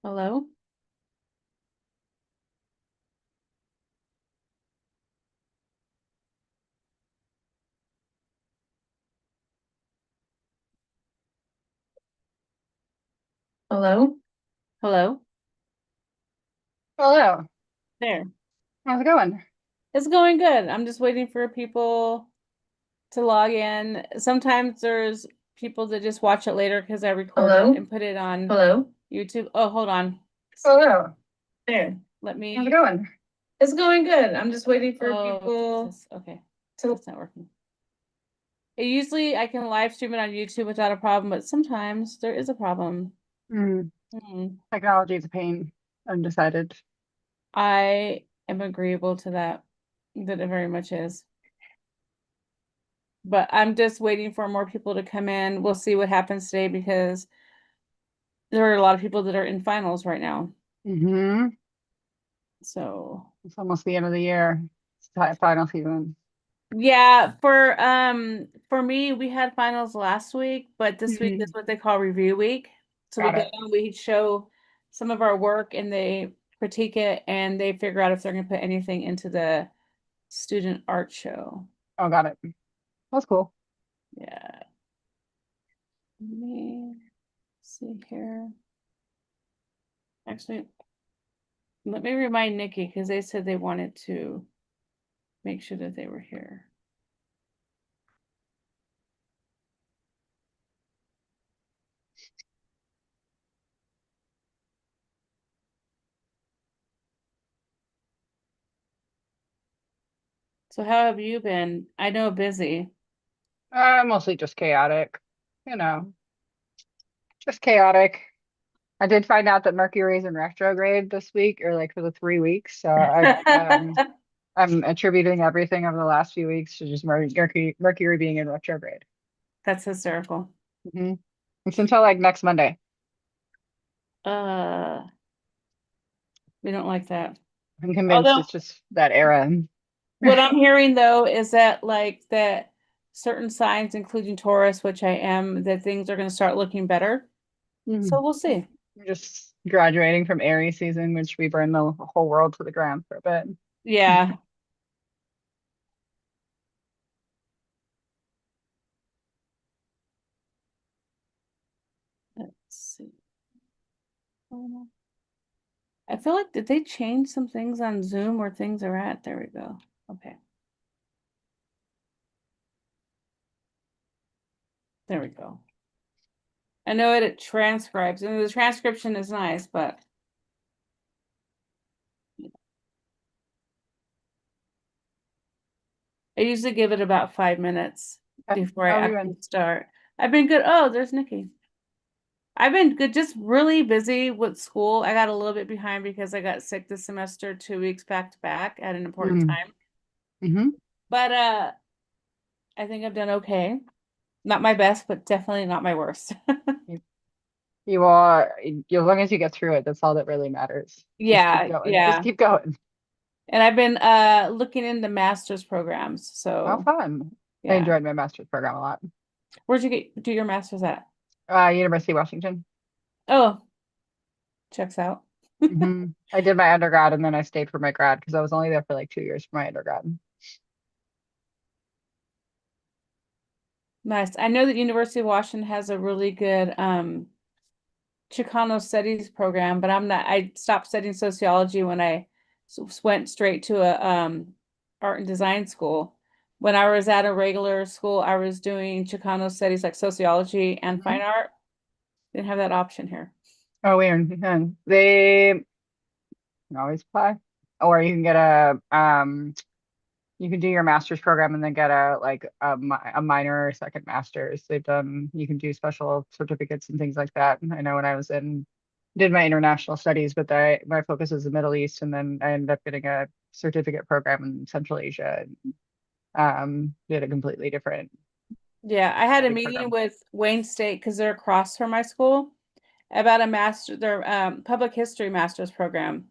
Hello? Hello? Hello? Hello. There. How's it going? It's going good. I'm just waiting for people to log in. Sometimes there's people that just watch it later because I record it Hello? and put it on Hello? YouTube. Oh, hold on. Hello. There. Let How's it me. going? It's going good. I'm just waiting for people okay. So, It's not working. Usually I can live stream it on YouTube without a problem, but sometimes there is a problem. mm, Hmm. Technology is a pain. Undecided. I am agreeable to that. That it very much is. But I'm just waiting for more people to come in. We'll see what happens today because there are a lot of people that are in finals right now. Mm-hmm. So It's almost the end of the year. It's final season. yeah, for me, we had finals last week, but this week is Mm, what they call review week. So we got go it. and we show some of our work and they critique it and they figure out if they're gonna put anything into the student art show. Oh, got it. That's cool. Yeah. Let me see here. Actually, let me remind Nikki because they said they wanted to make sure that they were here. So how have you been? I know busy. Mostly just chaotic. You know, just chaotic. I did find out that Mercury's in retrograde this week, or like for the 3 weeks. So I'm attributing everything over the last few weeks to just Mercury being in retrograde. That's hysterical. Hmm. It's until like next Monday. Uh, we don't like that. I'm convinced Although it's just that era. what I'm hearing though is that that certain signs, including Taurus, which I am, that things are going to start looking better. So Mhm. we'll see. We're just graduating from Aries season, which we burn the whole world to the ground for a bit. Yeah. Let's see. I feel like did they change some things on Zoom where things are at? There we go. Okay. There we go. I know it transcribes, and the transcription is nice, but I usually give it about 5 minutes Okay. before I How have you actually been? start. I've been good. Oh, there's Nikki. I've been good, just really busy with school. I got a little bit behind because I got sick this semester, 2 weeks back to back at an important Mm-hmm. time. Mm-hmm. But I think I've done okay. Not my best, but definitely not my worst. You, you are, as long as you get through it, that's all that really matters. Just keep Yeah, going. Just yeah. keep going. And I've been looking into master's programs. How So fun. I yeah. enjoyed my master's program a lot. Where'd you do your master's at? University of Washington. Oh, checks out. Hmm. I did my undergrad and then I stayed for my grad because I was only there for like 2 years for my undergrad. Nice. I know that University of Washington has a really good Chicano studies program, but I stopped studying sociology when I went straight to a art and design school. When I was at a regular school, I was doing Chicano studies like sociology and Mhm. fine art. Didn't have that option here. Oh, weird. Yeah. They can always apply. Or you can get you can do your master's program and then get a minor or second master's. They've done, you can do special certificates and things like that. And I know when I was did my international studies, but my focus is the Middle East, and then I ended up getting a certificate program in Central Asia, and did a completely different Yeah, I had a study meeting program. with Wayne State because they're across from my school about their public history master's program.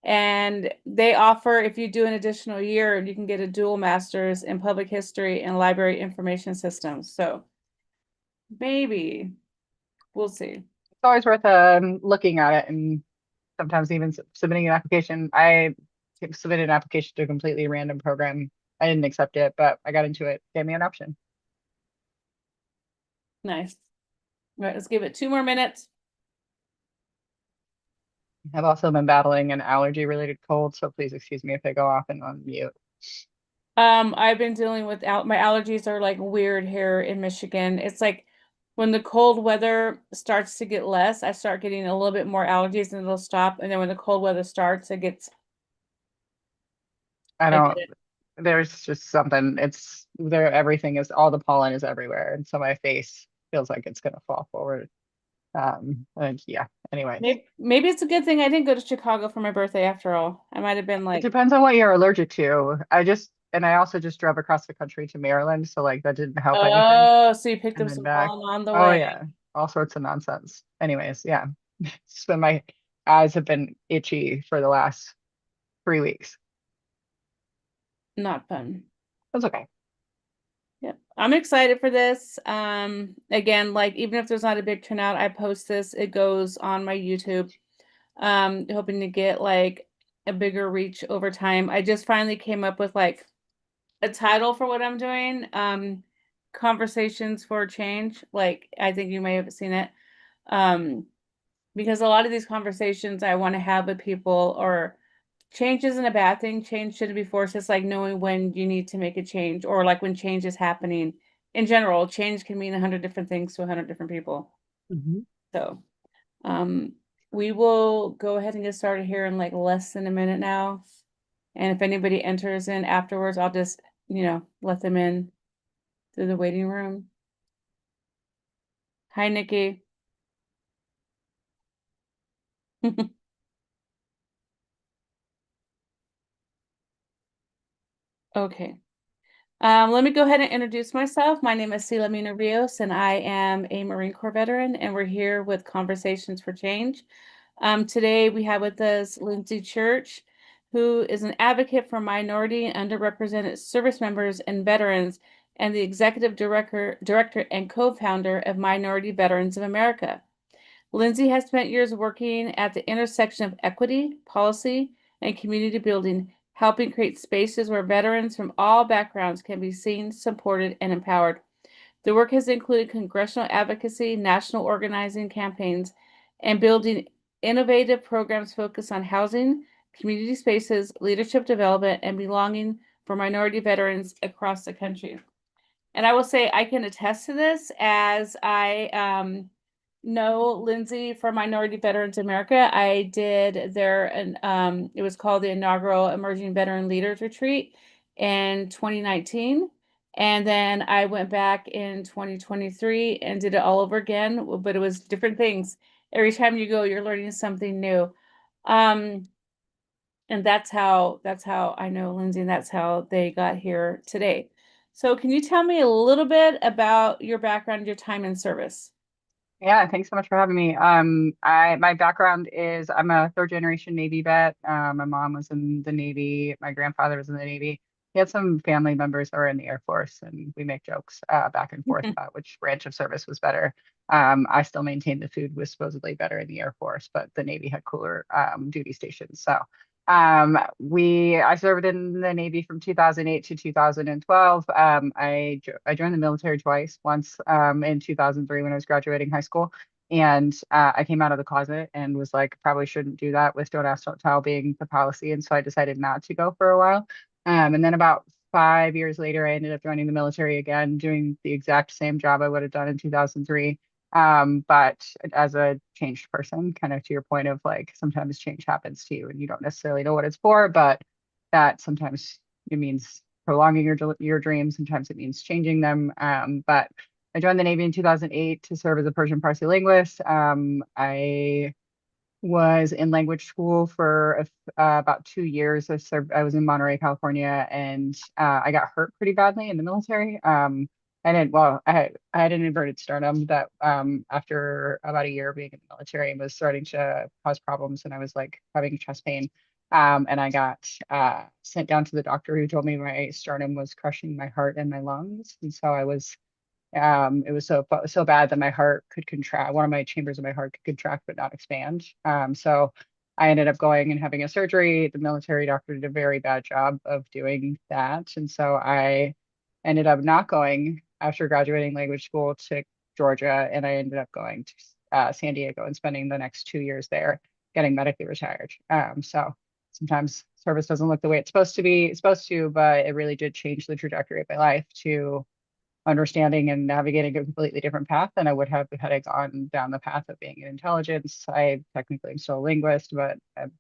And they offer, if you do an additional year, you can get a dual master's in public history and library information systems. So maybe we'll see. always worth looking at it and sometimes even submitting an application. I submitted an application to a completely random program. I didn't accept it, but I got into it. Gave me an option. Nice. All right, let's give it 2 more minutes. I've also been battling an allergy related cold, so please excuse me if I go off and on mute. I've been dealing with my allergies are like weird here in Michigan. It's like when the cold weather starts to get less, I start getting a little bit more allergies and it'll stop. And then when the cold weather starts, I I get don't, it. there's just something, it's there, everything is, all the pollen is everywhere. And so my face feels like it's gonna fall forward. And yeah, anyways. Maybe it's a good thing I didn't go to Chicago for my birthday after all. I might have been It like, depends on what you're allergic to. And I also just drove across the country to Maryland, so like that didn't help anything. oh, so you picked And up then some back. pollen on the Oh way. yeah, all sorts of nonsense. Anyways, yeah. So my eyes have been itchy for the last 3 weeks. Not fun. That's okay. Yeah, I'm excited for this. Again, like even if there's not a big turnout, I post this, it goes on my YouTube. Hoping to get like a bigger reach over time. I just finally came up with like a title for what I'm doing. Conversations for Change. Like I think you may have seen it. Um, because a lot of these conversations I want to have with people or change isn't a bad thing. Change shouldn't be forced. It's like knowing when you need to make a change or like when change is happening. In general, change can mean 100 different things to 100 different people. Mhm. So, um, we will go ahead and get started here in like less than a minute now. And if anybody enters in afterwards, I'll just, let them in through the waiting room. Hi, Nikki. Okay. Let me go ahead and introduce myself. My name is Silomina Rios, and I am a Marine Corps veteran, and we're here with Conversations for Change. Today we have with us Linsday Church, who is an advocate for minority and underrepresented service members and veterans, and the executive director and co-founder of Minority Veterans of America. Linsday has spent years working at the intersection of equity, policy, and community building, helping create spaces where veterans from all backgrounds can be seen, supported, and empowered. The work has included congressional advocacy, national organizing campaigns, and building innovative programs focused on housing, community spaces, leadership development, and belonging for minority veterans across the country. And I will say I can attest to this as I know Linsday from Minority Veterans America. I did it was called the inaugural Emerging Veteran Leaders Retreat in 2019. And then I went back in 2023 and did it all over again, but it was different things. Every time you go, you're learning something new. Um, and that's how I know Linsday, and that's how they got here today. So can you tell me a little bit about your background, your time in service? Yeah, thanks so much for having me. My background is I'm a third generation Navy vet. My mom was in the Navy. My grandfather was in the Navy. He had some family members that were in the Air Force, and we make jokes back and forth about which branch of service was better. I still maintain the food was supposedly better in the Air Force, but the Navy had cooler duty stations. So I served in the Navy from 2008 to 2012. I joined the military twice, once in 2003 when I was graduating high school. And I came out of the closet and was like, probably shouldn't do that with don't ask, don't tell being the policy. And so I decided not to go for a while. And then about 5 years later, I ended up joining the military again, doing the exact same job I would have done in 2003. But as a changed person, kind of to your point of like sometimes change happens to you and you don't necessarily know what it's for, but that sometimes it means prolonging your dreams, sometimes it means changing them. But I joined the Navy in 2008 to serve as a Persian Parsi linguist. I was in language school for about 2 years. I was in Monterey, California, and I got hurt pretty badly in the military. I had an inverted sternum that after about a year being in the military was starting to cause problems, and I was like having chest pain. And I got sent down to the doctor who told me my sternum was crushing my heart and my lungs, and so I was It was so bad that my heart could contract. One of my chambers of my heart could contract but not expand. So I ended up going and having a surgery. The military doctor did a very bad job of doing that, and so I ended up not going after graduating language school to Georgia, and I ended up going to San Diego and spending the next 2 years there, getting medically retired. So sometimes service doesn't look the way it's supposed to, but it really did change the trajectory of my life to understanding and navigating a completely different path than I would have had I gone down the path of being in intelligence. I technically am still a linguist, but I'm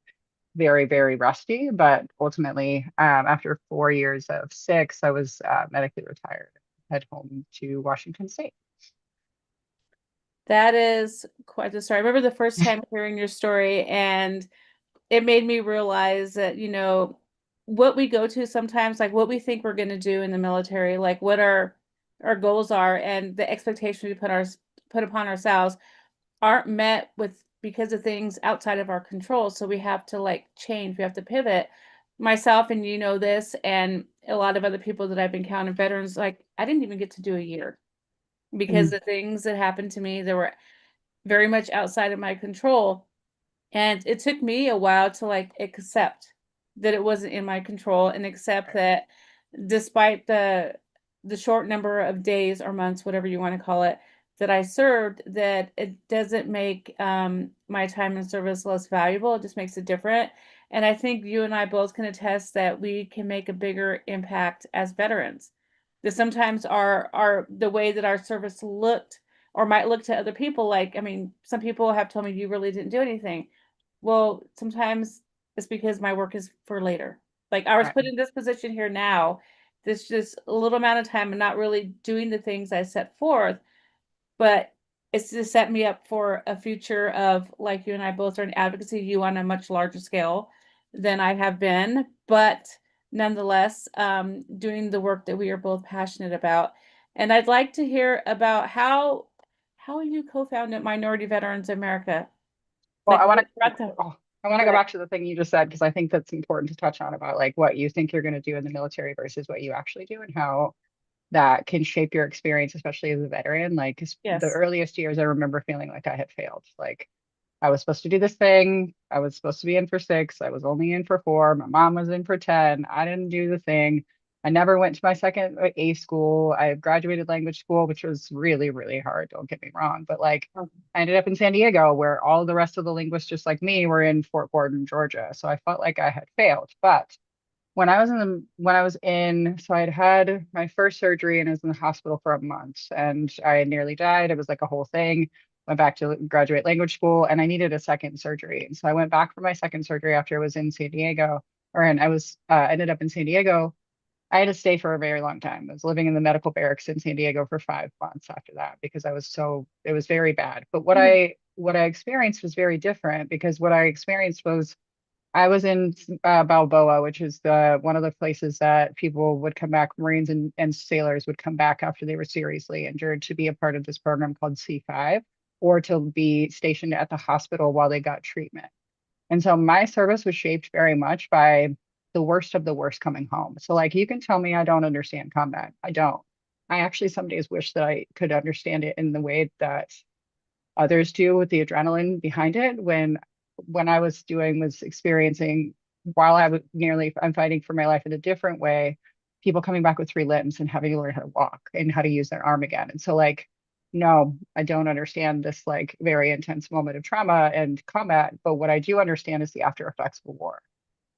very, very rusty. But ultimately, after 4 years of six, I was medically retired, head home to Washington State. That is quite the story. I remember the first time hearing your story, and it made me realize that, what we go to sometimes, like what we think we're going to do in the military, like what our goals are, and the expectations we put upon ourselves aren't met with because of things outside of our control. So we have to like change, we have to pivot. Myself, and you know this, and a lot of other people that I've encountered, veterans, like I didn't even get to do a year because Mm, the things that happened to me that were very much outside of my control. And it took me a while to like accept that it wasn't in my control, and accept that despite the short number of days or months, whatever you want to call it, that I served, that it doesn't make my time in service less valuable. It just makes it different. And I think you and I both can attest that we can make a bigger impact as veterans. That sometimes our the way that our service looked or might look to other people, like, I mean, some people have told me you really didn't do anything. Well, sometimes it's because my work is for later. Like I was right. put in this position here now, this just a little amount of time and not really doing the things I set forth, but it's to set me up for a future of, like you and I both are in advocacy, you on a much larger scale than I have been, but nonetheless, doing the work that we are both passionate about. And I'd like to hear about how you co-founded Minority Veterans America. Well, Like what brought them? I want to Go go ahead. back to the thing you just said because I think that's important to touch on about like what you think you're going to do in the military versus what you actually do and how that can shape your experience, especially as a veteran. Like the Yes. earliest years, I remember feeling like I had failed. Like I was supposed to do this thing. I was supposed to be in for 6. I was only in for 4. My mom was in for 10. I didn't do the thing. I never went to my second A school. I graduated language school, which was really, really hard. Don't get me wrong. But like I ended up in San Diego where all the rest of the linguists, just like me, were in Fort Gordon, Georgia. So I felt like I had failed. But when I was in, so I'd had my first surgery and I was in the hospital for a month and I nearly died. It was like a whole thing. Went back to graduate language school and I needed a second surgery. And so I went back for my second surgery after I was in San Diego, and I was ended up in San Diego. I had to stay for a very long time. I was living in the medical barracks in San Diego for 5 months after that because it was very bad. But Mhm. what I experienced was very different because what I experienced was I was in Balboa, which is the one of the places that people would come back, Marines and sailors would come back after they were seriously injured to be a part of this program called C5 or to be stationed at the hospital while they got treatment. And so my service was shaped very much by the worst of the worst coming home. So like you can tell me I don't understand combat. I don't. I actually some days wish that I could understand it in the way that others do with the adrenaline behind it when I was experiencing while I'm fighting for my life in a different way, people coming back with 3 limbs and having to learn how to walk and how to use their arm again. And so like, no, I don't understand this like very intense moment of trauma and combat, but what I do understand is the after effects of war.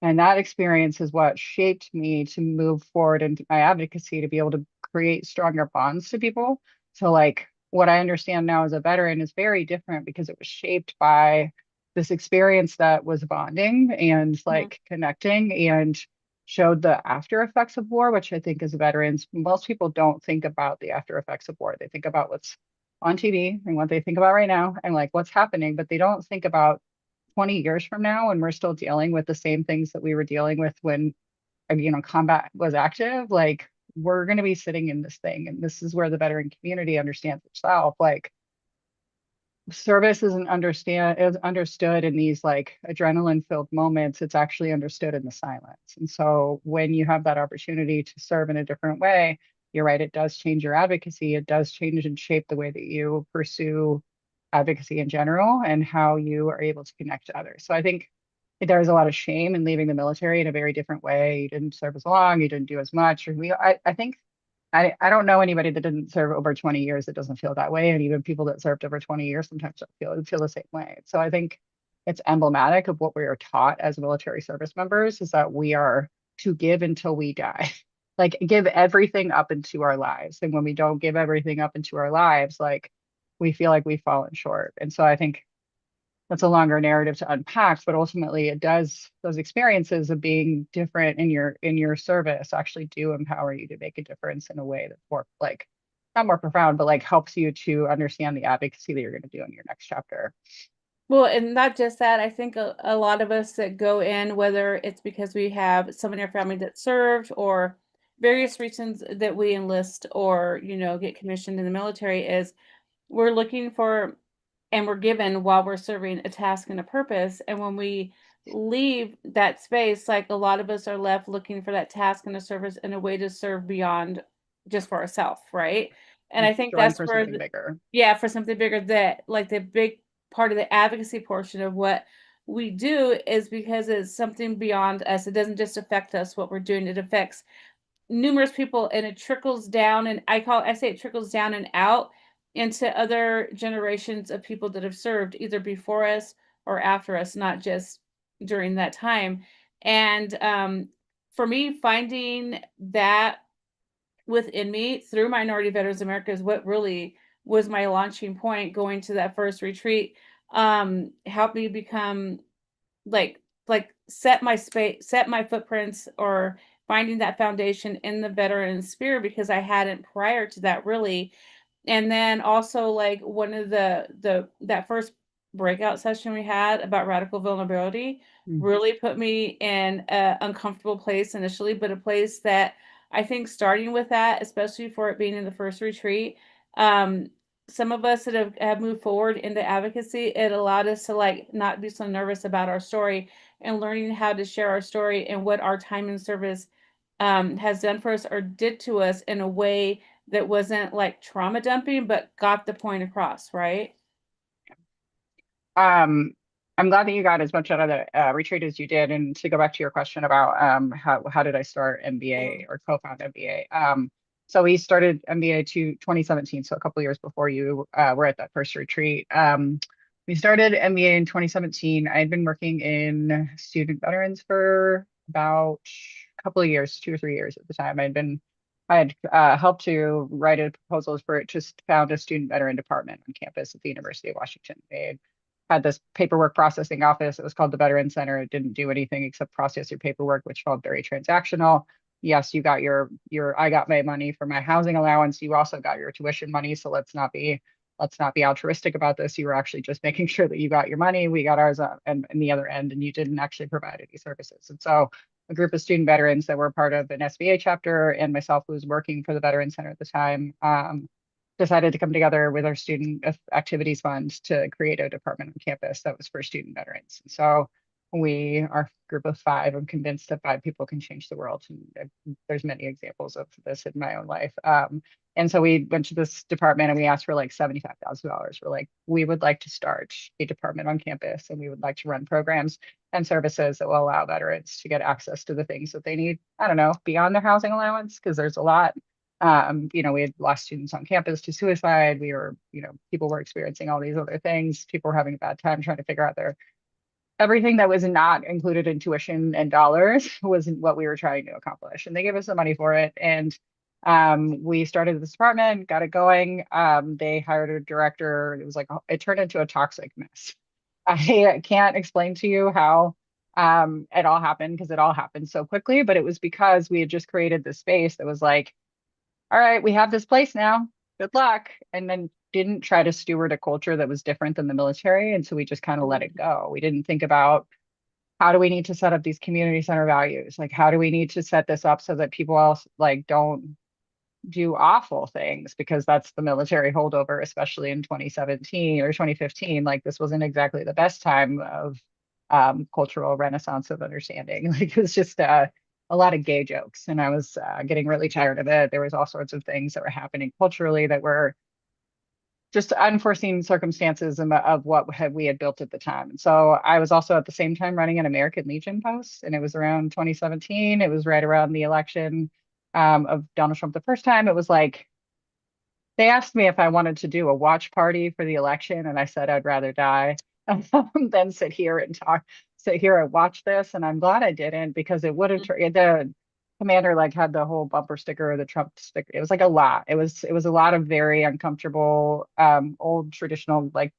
And that experience is what shaped me to move forward into my advocacy to be able to create stronger bonds to people. So, like, what I understand now as a veteran is very different because it was shaped by this experience that was bonding and Mhm. like connecting and showed the after effects of war, which I think as veterans, most people don't think about the after effects of war. They think about what's on TV and what they think about right now and like what's happening, but they don't think about 20 years from now and we're still dealing with the same things that we were dealing with when combat was active. Like we're going to be sitting in this thing, and this is where the veteran community understands itself. Like service is understood in these like adrenaline filled moments. It's actually understood in the silence. And so when you have that opportunity to serve in a different way, you're right, it does change your advocacy. It does change and shape the way that you pursue advocacy in general and how you are able to connect to others. So I think there's a lot of shame in leaving the military in a very different way. You didn't serve as long, you didn't do as much. Or I think I don't know anybody that didn't serve over 20 years that doesn't feel that way. And even people that served over 20 years sometimes don't feel the same way. So I think it's emblematic of what we are taught as military service members is that we are to give until we die. Like give everything up into our lives. And when we don't give everything up into our lives, like we feel like we've fallen short. And so I think that's a longer narrative to unpack, but ultimately it does, those experiences of being different in your service actually do empower you to make a difference in a way that's more like not more profound, but like helps you to understand the advocacy that you're going to do in your next chapter. Well, and not just that, I think a lot of us that go in, whether it's because we have someone in our family that served or various reasons that we enlist or, get commissioned in the military, is we're looking for and we're given while we're serving a task and a purpose. And when we leave that space, like a lot of us are left looking for that task and a service and a way to serve beyond just for ourselves, right? And I think Join that's for where, something bigger. yeah, for something bigger, that like the big part of the advocacy portion of what we do is because it's something beyond us. It doesn't just affect us, what we're doing, it affects numerous people, and it trickles down, and I say it trickles down and out into other generations of people that have served either before us or after us, not just during that time. And for me, finding that within me through Minority Veterans America is what really was my launching point. Going to that first retreat helped me become like set my space, set my footprints, or finding that foundation in the veteran spirit, because I hadn't prior to that, really. And then also, like, one of the that first breakout session we had about radical vulnerability Mm. really put me in a uncomfortable place initially, but a place that I think, starting with that, especially for it being in the first retreat, um some of us that have moved forward into advocacy, it allowed us to like not be so nervous about our story, and learning how to share our story and what our time in service has done for us or did to us in a way that wasn't like trauma dumping, but got the point across, right? Um, I'm glad that you got as much out of the retreat as you did. And to go back to your question about how did I start MBA or co-found MBA? So we started MBA to 2017, so a couple of years before you were at that first retreat. We started MBA in 2017. I had been working in student veterans for about a couple of years, 2 or 3 years at the time. I had helped to write a proposals for it, just found a student veteran department on campus at the University of Washington. They had this paperwork processing office. It was called the Veteran Center. It didn't do anything except process your paperwork, which felt very transactional. Yes, you got I got my money for my housing allowance. You also got your tuition money. So let's not be altruistic about this. You were actually just making sure that you got your money. We got ours and the other end, and you didn't actually provide any services. And so a group of student veterans that were part of an SVA chapter and myself, who was working for the Veteran Center at the time, decided to come together with our student activities fund to create a department on campus that was for student veterans. And so we are a group of five. I'm convinced that five people can change the world. And there's many examples of this in my own life. And so we went to this department and we asked for like $75,000. We're like, we would like to start a department on campus and we would like to run programs and services that will allow veterans to get access to the things that they need. I don't know, beyond their housing allowance, because there's a lot. We had lost students on campus to suicide. People were experiencing all these other things. People were having a bad time trying to figure out everything that was not included in tuition and dollars wasn't what we were trying to accomplish. And they gave us the money for it. And we started this department, got it going. They hired a director. It turned into a toxic mess. I can't explain to you how it all happened because it all happened so quickly, but it was because we had just created this space that was like, all right, we have this place now. Good luck. And then didn't try to steward a culture that was different than the military. And so we just kind of let it go. We didn't think about how do we need to set up these community center values? Like, how do we need to set this up so that people else like don't do awful things, because that's the military holdover, especially in 2017 or 2015. Like, this wasn't exactly the best time of cultural renaissance of understanding. Like, it was just a lot of gay jokes, and I was getting really tired of it. There was all sorts of things that were happening culturally that were just unforeseen circumstances of what we had built at the time. And so I was also at the same time running an American Legion post, and it was around 2017. It was right around the election of Donald Trump the first time. It was like they asked me if I wanted to do a watch party for the election, and I said I'd rather die than sit here and watch this. And I'm glad I didn't because it would have the commander like had the whole bumper sticker, the Trump sticker. It was like a lot. It was a lot of very uncomfortable, old traditional like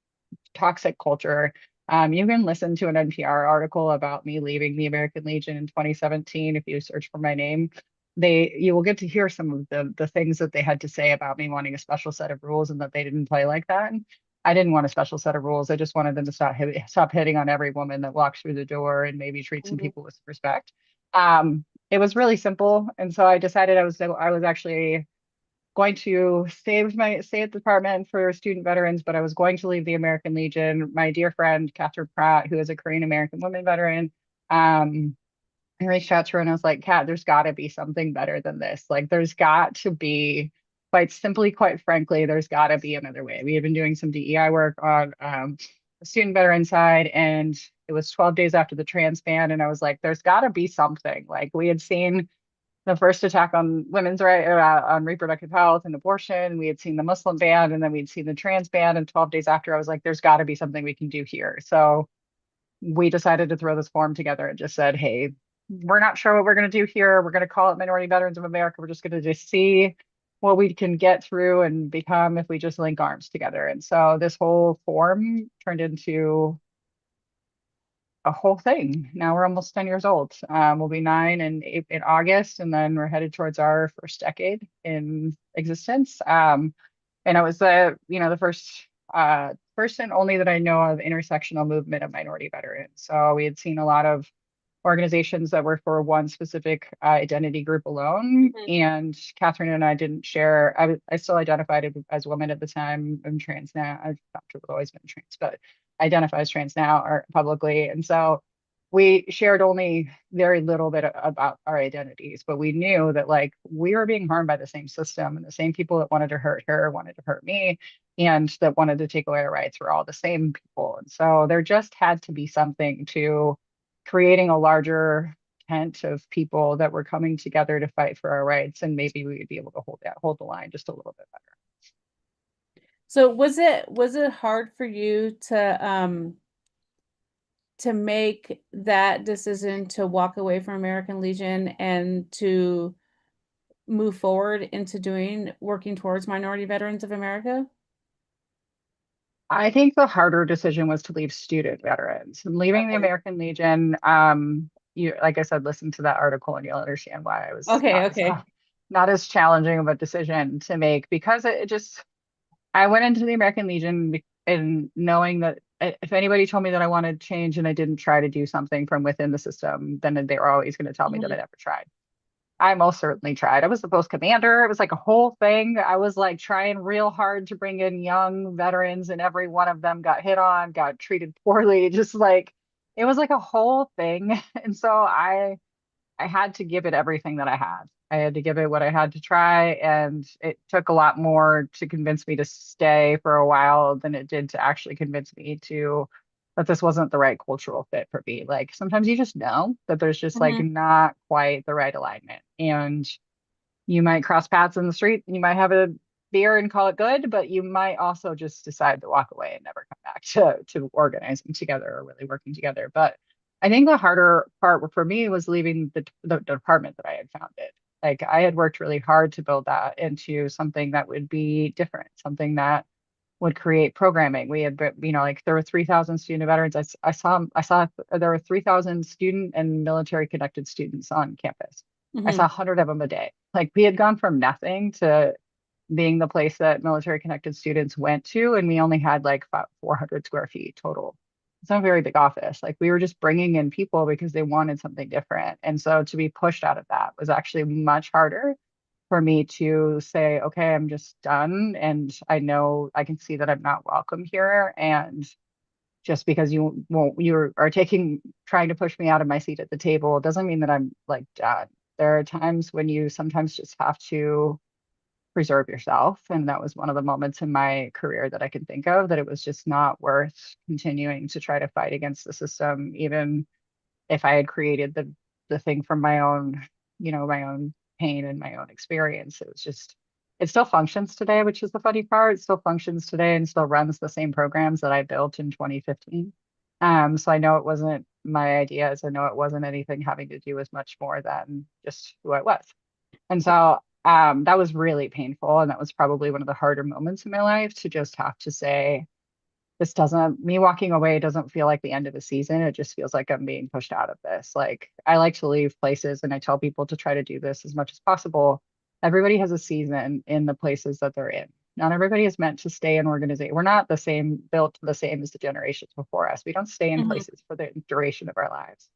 toxic culture. You can listen to an NPR article about me leaving the American Legion in 2017 if you search for my name. You will get to hear some of the things that they had to say about me wanting a special set of rules and that they didn't play like that. And I didn't want a special set of rules. I just wanted them to stop hitting on every woman that walks through the door and maybe treat some Mhm. people with respect. It was really simple, and so I decided I was actually going to stay at the department for student veterans, but I was going to leave the American Legion. My dear friend Catherine Pratt, who is a Korean American woman veteran, I reached out to her and I was like, Kat, there's got to be something better than this. Like, there's got to be, quite simply, quite frankly, there's got to be another way. We had been doing some DEI work on the student veteran side, and it was 12 days after the trans ban. And I was like, there's got to be something. Like, we had seen the first attack on women's right on reproductive health and abortion. We had seen the Muslim ban, and then we'd seen the trans ban. And 12 days after, I was like, there's got to be something we can do here. So we decided to throw this forum together and just said, hey, we're not sure what we're going to do here. We're going to call it Minority Veterans of America. We're just going to just see what we can get through and become if we just link arms together. And so this whole forum turned into a whole thing. Now we're almost 10 years old. We'll be nine in August, and then we're headed towards our first decade in existence. And it was the first and only that I know of intersectional movement of minority veterans. So we had seen a lot of organizations that were for one specific identity group alone. Mhm. And Catherine and I didn't share. I still identified as woman at the time. I'm trans now. I've not always been trans, but identify as trans now or publicly. And so we shared only very little bit about our identities, but we knew that like we were being harmed by the same system, and the same people that wanted to hurt her wanted to hurt me, and that wanted to take away our rights were all the same people. And so there just had to be something to creating a larger tent of people that were coming together to fight for our rights, and maybe we would be able to hold the line just a little bit better. So was it hard for you to make that decision to walk away from American Legion and to move forward into working towards Minority Veterans of America? I think the harder decision was to leave student veterans. And leaving the Okay. American Legion, you like I said, listen to that article and you'll understand why it was Okay, okay. not as challenging of a decision to make because it just I went into the American Legion and knowing that if anybody told me that I wanted change and I didn't try to do something from within the system, then they were always going to tell me that I Mhm. never tried. I most certainly tried. I was the post commander. It was like a whole thing. I was like trying real hard to bring in young veterans, and every one of them got hit on, got treated poorly. Just like it was like a whole thing. And so I had to give it everything that I had. I had to give it what I had to try, and it took a lot more to convince me to stay for a while than it did to actually convince me to that this wasn't the right cultural fit for me. Like sometimes you just know that there's just like Mhm. not quite the right alignment, and you might cross paths in the street, and you might have a beer and call it good, but you might also just decide to walk away and never come back to organizing together or really working together. But I think the harder part for me was leaving the department that I had founded. Like I had worked really hard to build that into something that would be different, something that would create programming. We had, like there were 3,000 student veterans. I saw there were 3,000 student and military connected students on campus. I saw Mhm. 100 of them a day. Like we had gone from nothing to being the place that military connected students went to, and we only had like 400 square feet total. It's not a very big office. Like we were just bringing in people because they wanted something different. And so to be pushed out of that was actually much harder for me to say, okay, I'm just done. And I know I can see that I'm not welcome here. And just because you are trying to push me out of my seat at the table doesn't mean that I'm like done. there are times when you sometimes just have to preserve yourself. And that was one of the moments in my career that I can think of that it was just not worth continuing to try to fight against the system, even if I had created the thing from my own, my own pain and my own experience. It was just it still functions today, which is the funny part. It still functions today and still runs the same programs that I built in 2015. So I know it wasn't my ideas. I know it wasn't anything having to do with much more than just who I was. And so that was really painful. And that was probably one of the harder moments in my life to just have to say, this doesn't, me walking away doesn't feel like the end of the season. It just feels like I'm being pushed out of this. Like I like to leave places and I tell people to try to do this as much as possible. Everybody has a season in the places that they're in. Not everybody is meant to stay in organization. We're not the same, built the same as the generations before us. We don't stay in Mhm. places for the duration of our lives.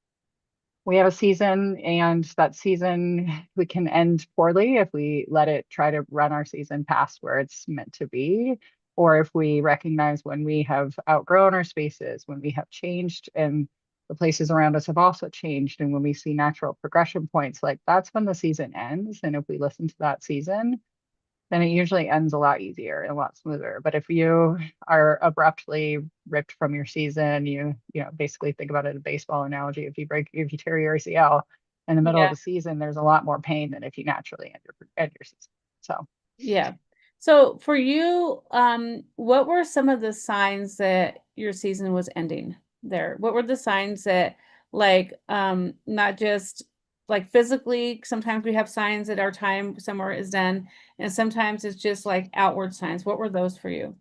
We have a season, and that season we can end poorly if we let it try to run our season past where it's meant to be, or if we recognize when we have outgrown our spaces, when we have changed and the places around us have also changed, and when we see natural progression points, like that's when the season ends. And if we listen to that season, then it usually ends a lot easier and a lot smoother. But if you are abruptly ripped from your season, basically think about it a baseball analogy. If you tear your ACL in the middle of Yeah. a season, there's a lot more pain than if you naturally end your season. So Yeah. So for you, what were some of the signs that your season was ending there? What were the signs that like not just like physically, sometimes we have signs that our time somewhere is done, and sometimes it's just like outward signs. What were those for you?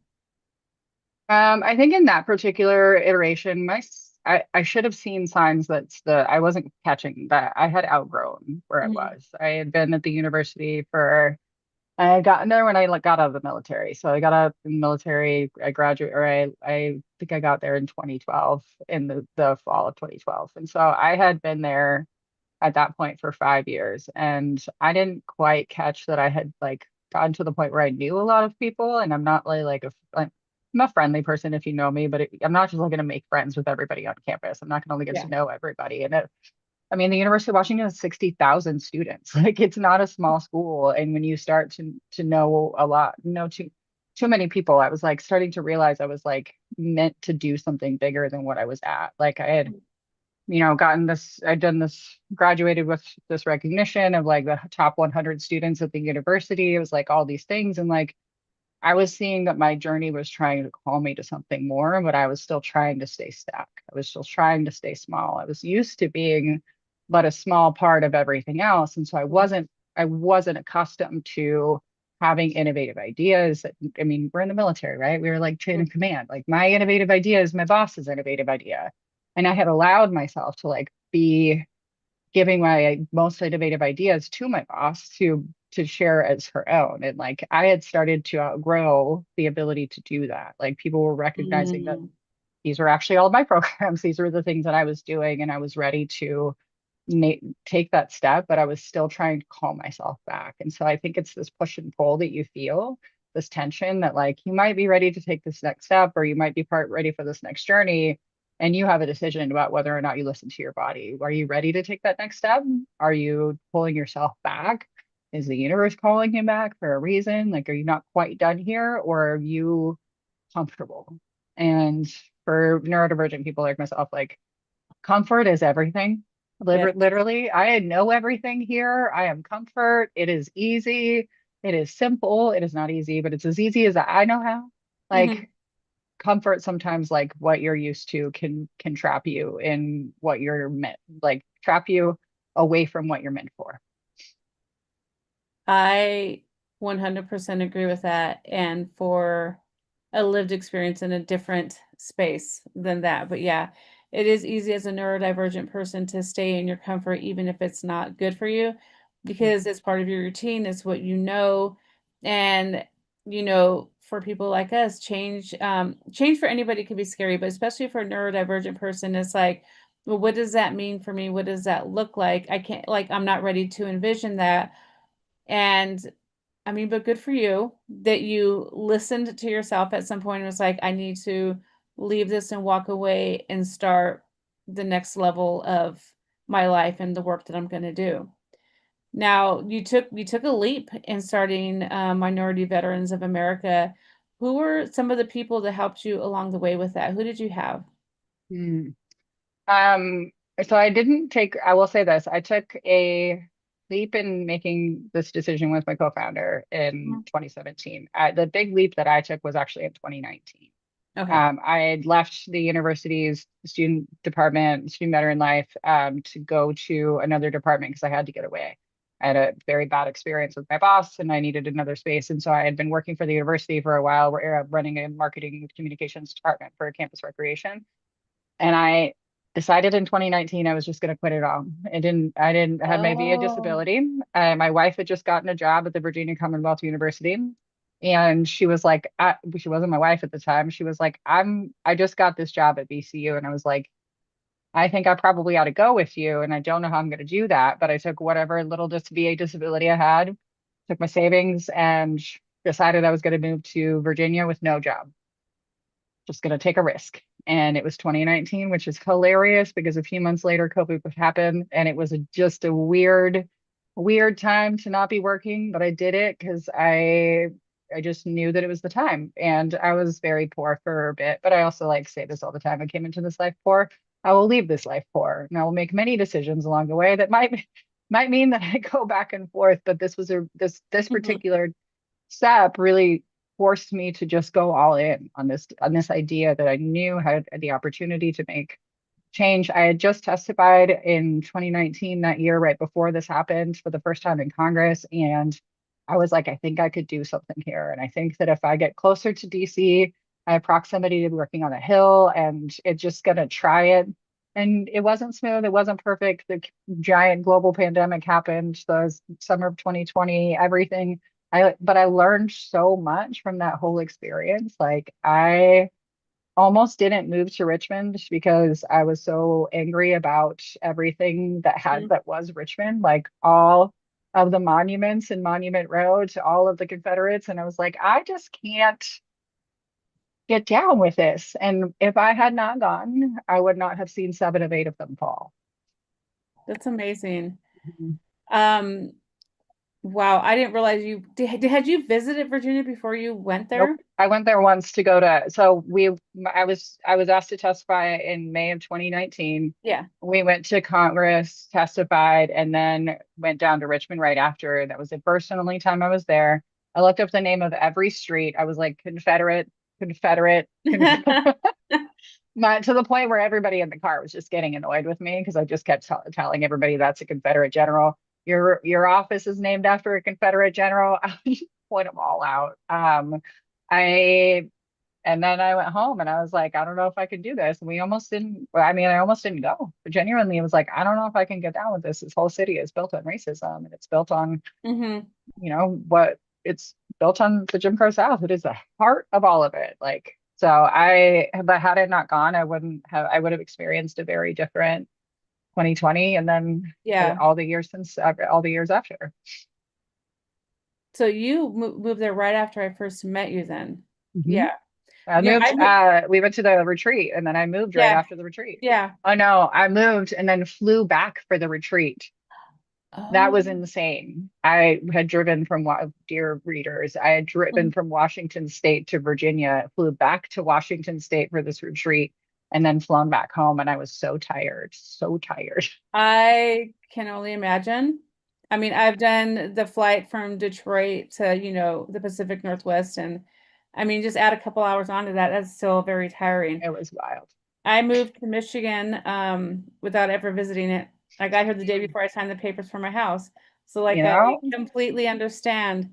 I think in that particular iteration, I should have seen signs I wasn't catching that I had outgrown where I Mhm. was. I had been at the university for I had gotten there when I like got out of the military. So I got out of the military, I graduated, or I think I got there in 2012, in the fall of 2012. And so I had been there at that point for 5 years. And I didn't quite catch that I had like gotten to the point where I knew a lot of people. And I'm not really I'm a friendly person if you know me, but I'm not just like going to make friends with everybody on campus. I'm not going to get Yeah. to know everybody. I mean, the University of Washington has 60,000 students. Like it's not a small school. And when you start to know a lot, know too many people, I was like starting to realize I was like meant to do something bigger than what I was at. Like I had, I'd done this, graduated with this recognition of like the top 100 students at the university. It was like all these things. And like I was seeing that my journey was trying to call me to something more, but I was still trying to stay stuck. I was still trying to stay small. I was used to being but a small part of everything else. And so I wasn't accustomed to having innovative ideas. I mean, we're in the military, right? We were like chain of command. Like my innovative idea is my boss's innovative idea. And I had allowed myself to like be giving my most innovative ideas to my boss to share as her own. And like I had started to outgrow the ability to do that. Like people were recognizing that Mm. these were actually all of my programs. These were the things that I was doing, and I was ready to take that step, but I was still trying to call myself back. And so I think it's this push and pull that you feel, this tension that like you might be ready to take this next step, or you might be part ready for this next journey. And you have a decision about whether or not you listen to your body. Are you ready to take that next step? Are you pulling yourself back? Is the universe calling you back for a reason? Like, are you not quite done here, or are you comfortable? And for neurodivergent people like myself, like comfort is everything. Yeah. Literally, I know everything here. I am comfort. It is easy. It is simple. It is not easy, but it's as easy as I know how. Mhm. Like comfort sometimes like what you're used to can trap you in what you're meant, like trap you away from what you're meant for. I 100% agree with that. And for a lived experience in a different space than that. But yeah, it is easy as a neurodivergent person to stay in your comfort, even if it's not good for you, because it's part of your routine, it's what you know. And, for people like us, change for anybody could be scary, but especially for a neurodivergent person, it's like, well, what does that mean for me? What does that look like? I can't, like, I'm not ready to envision that. And I mean, but good for you that you listened to yourself at some point and was like, I need to leave this and walk away and start the next level of my life and the work that I'm going to do. Now, you took a leap in starting Minority Veterans of America. Who were some of the people that helped you along the way with that? Who did you have? Hmm. Um, so I didn't take, I will say this, I took a leap in making this decision with my co-founder in Mhm. 2017. The big leap that I took was actually in 2019. Okay. I had left the university's student department, student veteran life, to go to another department because I had to get away. I had a very bad experience with my boss and I needed another space. And so I had been working for the university for a while, running a marketing communications department for campus recreation. And I decided in 2019 I was just going to quit it all. I had my VA Oh. disability. My wife had just gotten a job at the Virginia Commonwealth University. And she was like, she wasn't my wife at the time. She was like, I just got this job at VCU. And I was like, I think I probably ought to go with you. And I don't know how I'm going to do that. But I took whatever little VA disability I had, took my savings, and decided I was going to move to Virginia with no job, just going to take a risk. And it was 2019, which is hilarious because a few months later, COVID would happen. And it was just a weird time to not be working, but I did it because I just knew that it was the time. And I was very poor for a bit, but I also like say this all the time. I came into this life poor. I will leave this life poor. And I will make many decisions along the way that might mean that I go back and forth. But this Mhm. particular step really forced me to just go all in on this idea that I knew had the opportunity to make change. I had just testified in 2019, that year right before this happened, for the first time in Congress, and I was like, I think I could do something here. And I think that if I get closer to DC, I have proximity to working on a Hill, and it's just gonna try it. And it wasn't smooth, it wasn't perfect. The giant global pandemic happened, the summer of 2020, everything. But I learned so much from that whole experience. Like I almost didn't move to Richmond because I was so angry about everything that was Richmond, like all of the monuments in Monument Road to all of the Confederates. And I was like, I just can't get down with this. And if I had not gone, I would not have seen seven of eight of them fall. That's amazing. Mhm. Um, wow, I didn't realize had you visited Virginia before you went Nope. there? I went there once to go to, so I was asked to testify in May of 2019. Yeah. We went to Congress, testified, and then went down to Richmond right after. That was the first and only time I was there. I looked up the name of every street. I was like Confederate, Confederate, to the point where everybody in the car was just getting annoyed with me because I just kept telling everybody that's a Confederate general. Your office is named after a Confederate general. I just point them all out. I and then I went home and I was like, I don't know if I can do this. And we almost didn't. Well, I mean, I almost didn't go. But genuinely, it was like, I don't know if I can get down with this. This whole city is built on racism, and it's built on, Hmm. what it's built on, the Jim Crow South. It is the heart of all of it. Like, so but had I not gone, I would have experienced a very different 2020, and then Yeah. all the years since, all the years after. So you moved there right after I first met you then. Mhm. Yeah. Yeah, We went to the retreat and then I moved right yeah, after the retreat. yeah. Oh no, I moved and then flew back for the retreat. That Oh. was insane. I had driven from, dear readers, I had driven Mhm. from Washington State to Virginia, flew back to Washington State for this retreat, and then flown back home. And I was so tired, so tired. I can only imagine. I mean, I've done the flight from Detroit to, the Pacific Northwest, and I mean, just add a couple hours onto that, that's still very tiring. It was wild. I moved to Michigan without ever visiting it. I got here the day Mm. before I signed the papers for my house. So You like I know, completely understand.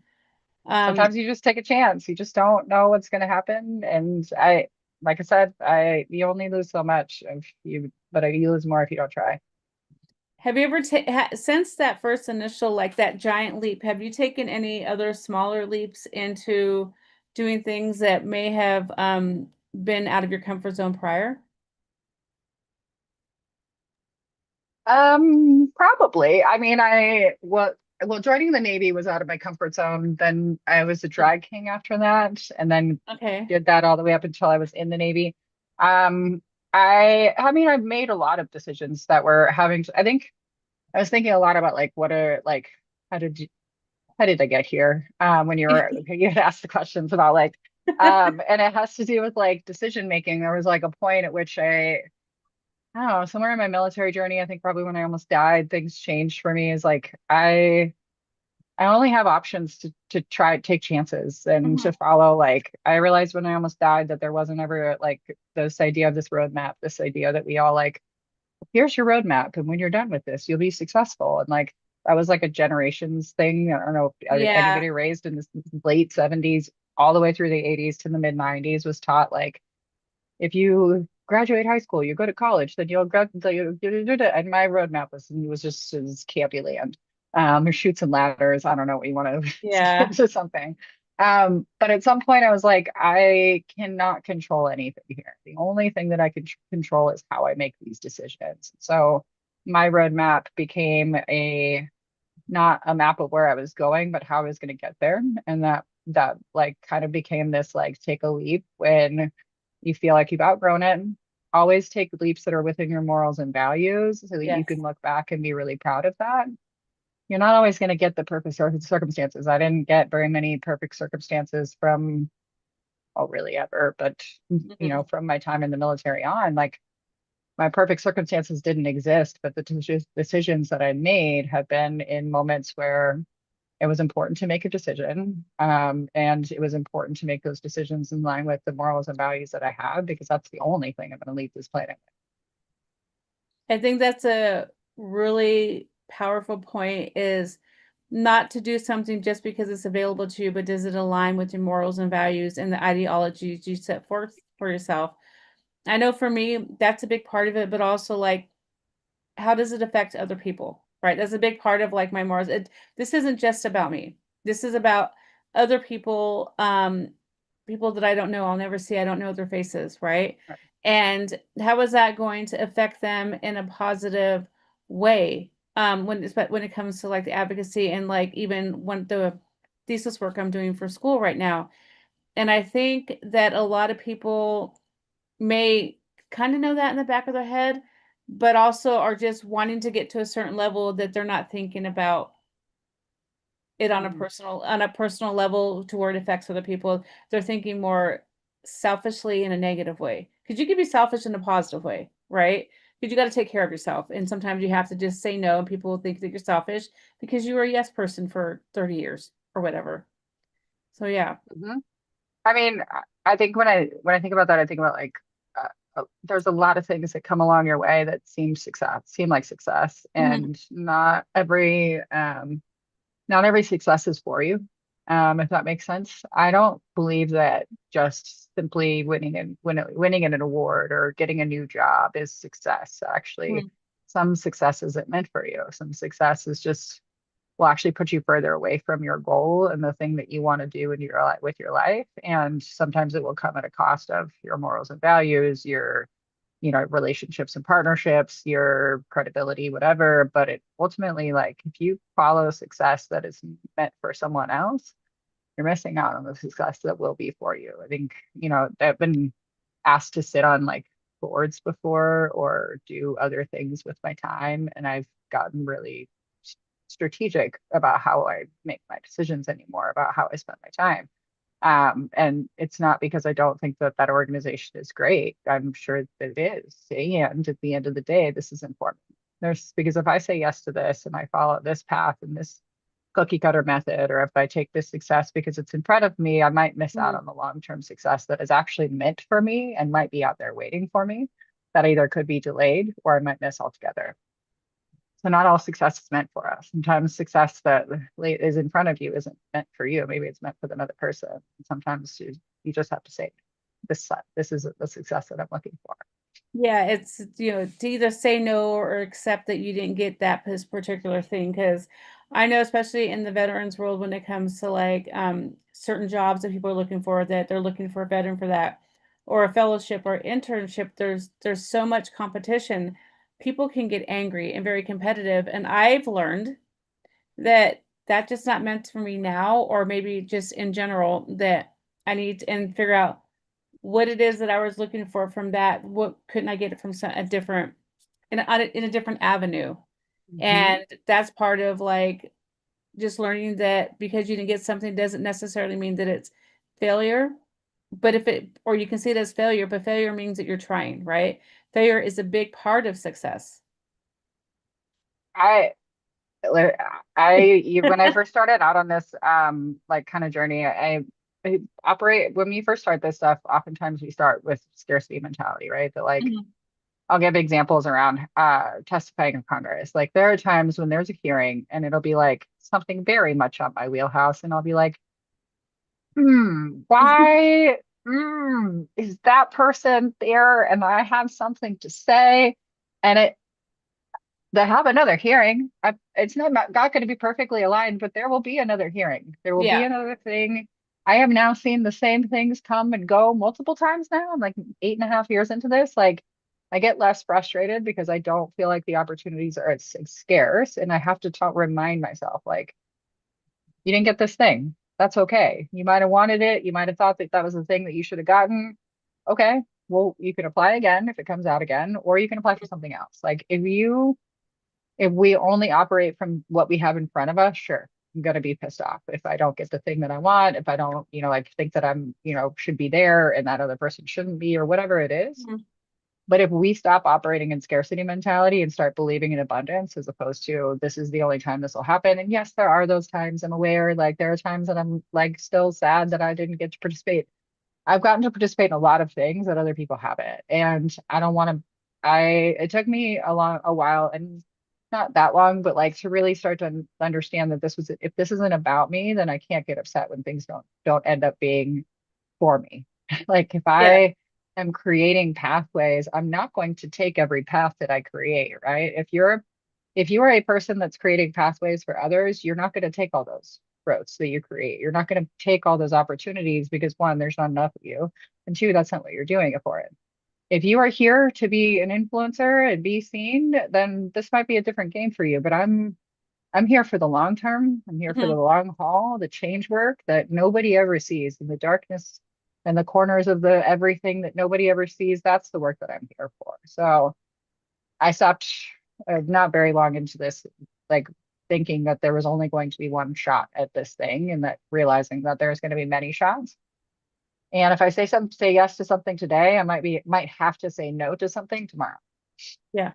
Um, sometimes you just take a chance. You just don't know what's going to happen. And like I said, you only lose so much if but you lose more if you don't try. have you ever since that first initial like that giant leap, have you taken any other smaller leaps into doing things that may have been out of your comfort zone prior? Probably. I mean, well, joining the Navy was out of my comfort zone. Then I was a drag king after that, and then Okay. did that all the way up until I was in the Navy. Um, I mean, I've made a lot of decisions that were having I think I was thinking a lot about like what are like how did you, how did I get here? When you had asked the questions about like, and it has to do with like decision making. There was like a point at which I don't know, somewhere in my military journey, I think probably when I almost died, things changed for me. Is like I only have options to try take chances and to Mhm. follow. Like I realized when I almost died that there wasn't ever like this idea of this roadmap, this idea that we all like, here's your roadmap, and when you're done with this, you'll be successful. And like that was like a generations thing. I don't know if Yeah, anybody raised in the late 70s all the way through the 80s to the mid 90s was taught like if you graduate high school, you go to college, then you'll grad. And my roadmap was just this campy land, or shoots and ladders. I don't know what you want to get yeah, into something. But at some point, I was like, I cannot control anything here. The only thing that I can control is how I make these decisions. So my roadmap became a not a map of where I was going, but how I was going to get there. And that like kind of became this like take a leap when you feel like you've outgrown it. Always take leaps that are within your morals and values so that you yes. can look back and be really proud of that. You're not always going to get the perfect circumstances. I didn't get very many perfect circumstances from, oh, really ever, but Mhm. from my time in the military on, like my perfect circumstances didn't exist, but the decisions that I made have been in moments where it was important to make a decision. And it was important to make those decisions in line with the morals and values that I have, because that's the only thing I'm going to leave this planet I think that's a really powerful point is not to do something just because it's available to you, but does it align with your morals and values and the ideologies you set forth for yourself? I know for me, that's a big part of it, but also like how does it affect other people? Right? That's a big part of like my morals. This isn't just about me. This is about other people, people that I don't know, I'll never see, I don't know their faces, right? with. And how is that going to affect them in a positive way? When it comes to like the advocacy and like even when the thesis work I'm doing for school right now. And I think that a lot of people may kind of know that in the back of their head, but also are just wanting to get to a certain level that they're not thinking about it on Mhm. a personal level to where it affects other people. They're thinking more selfishly in a negative way. Because you can be selfish in a positive way, right? Because you got to take care of yourself. And sometimes you have to just say no, and people will think that you're selfish because you were a yes person for 30 years or whatever. So yeah. Mhm. I mean, I think when I think about that, I think about like there's a lot of things that come along your way that seem like success, Mhm. and not every success is for you. If that makes sense. I don't believe that just simply winning an award or getting a new job is success. Actually, Mhm. some success isn't meant for you. Some success is just will actually put you further away from your goal and the thing that you want to do in your life with your life. And sometimes it will come at a cost of your morals and values, your relationships and partnerships, your credibility, whatever. But it ultimately, like, if you follow success that is meant for someone else, you're missing out on the success that will be for you. I think, I've been asked to sit on like boards before or do other things with my time, and I've gotten really strategic about how I make my decisions anymore, about how I spend my time. And it's not because I don't think that that organization is great. I'm sure that it is. And at the end of the day, this is important. There's because if I say yes to this and I follow this path and this cookie cutter method, or if I take this success because it's in front of me, I might miss out Mhm. on the long-term success that is actually meant for me and might be out there waiting for me, that either could be delayed or I might miss altogether. So not all success is meant for us. Sometimes success that is in front of you isn't meant for you. Maybe it's meant for another person. Sometimes you just have to say, this is the success that I'm looking for. Yeah, it's, to either say no or accept that you didn't get that particular thing. Because I know, especially in the veterans world, when it comes to like certain jobs that people are looking for, that they're looking for a veteran for that, or a fellowship or internship, there's so much competition. People can get angry and very competitive. And I've learned that that's just not meant for me now, or maybe just in general, that I need to and figure out what it is that I was looking for from that. What couldn't I get it from a different in a different avenue? Mm-hmm. And that's part of like just learning that because you didn't get something doesn't necessarily mean that it's failure. But if it, or you can see it as failure, but failure means that you're trying, right? Failure is a big part of success. I when I first started out on this like kind of journey, I operate when we first start this stuff, oftentimes we start with scarcity mentality, right? That like Mhm. I'll give examples around testifying in Congress. Like there are times when there's a hearing and it'll be like something very much on my wheelhouse, and I'll be like, why is that person there? And I have something to say. And they have another hearing. It's not going to be perfectly aligned, but there will be another hearing. There will be Yeah. another thing. I have now seen the same things come and go multiple times now. I'm like 8.5 years into this. Like, I get less frustrated because I don't feel like the opportunities are as scarce, and I have to remind myself, like, you didn't get this thing. That's okay. You might have wanted it. You might have thought that that was the thing that you should have gotten. Okay, well, you can apply again if it comes out again, or you can apply for something else. Like, if we only operate from what we have in front of us, sure, I'm gonna be pissed off if I don't get the thing that I want, if I don't, like think that I'm, should be there and that other person shouldn't be, or whatever it is. Mhm. But if we stop operating in scarcity mentality and start believing in abundance as opposed to this is the only time this will happen. And yes, there are those times, I'm aware, like there are times that I'm like still sad that I didn't get to participate. I've gotten to participate in a lot of things that other people haven't. And I don't want to, it took me a while, and not that long, but like to really start to understand that if this isn't about me, then I can't get upset when things don't end up being for me. Like if Yeah. I am creating pathways, I'm not going to take every path that I create, right? If you are a person that's creating pathways for others, you're not going to take all those roads that you create. You're not going to take all those opportunities because one, there's not enough of you. And two, that's not what you're doing it for it. If you are here to be an influencer and be seen, then this might be a different game for you. But I'm here for the long term. I'm here for the Mhm. long haul, the change work that nobody ever sees in the darkness and the corners of the everything that nobody ever sees. That's the work that I'm here for. So I stopped not very long into this, like thinking that there was only going to be one shot at this thing, and that realizing that there's going to be many shots. And if I say yes to something today, I might have to say no to something tomorrow. Yeah.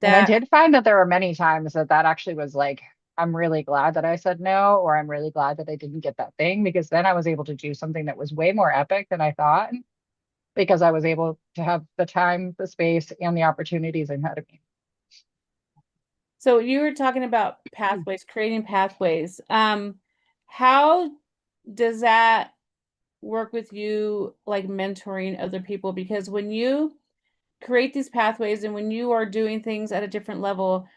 And I That, did find that there were many times that actually was like, I'm really glad that I said no, or I'm really glad that I didn't get that thing, because then I was able to do something that was way more epic than I thought, because I was able to have the time, the space, and the opportunities ahead of me. so you were talking about pathways, creating pathways. How does that work with you, like mentoring other people? Because when you create these pathways and when you are doing things at a different level,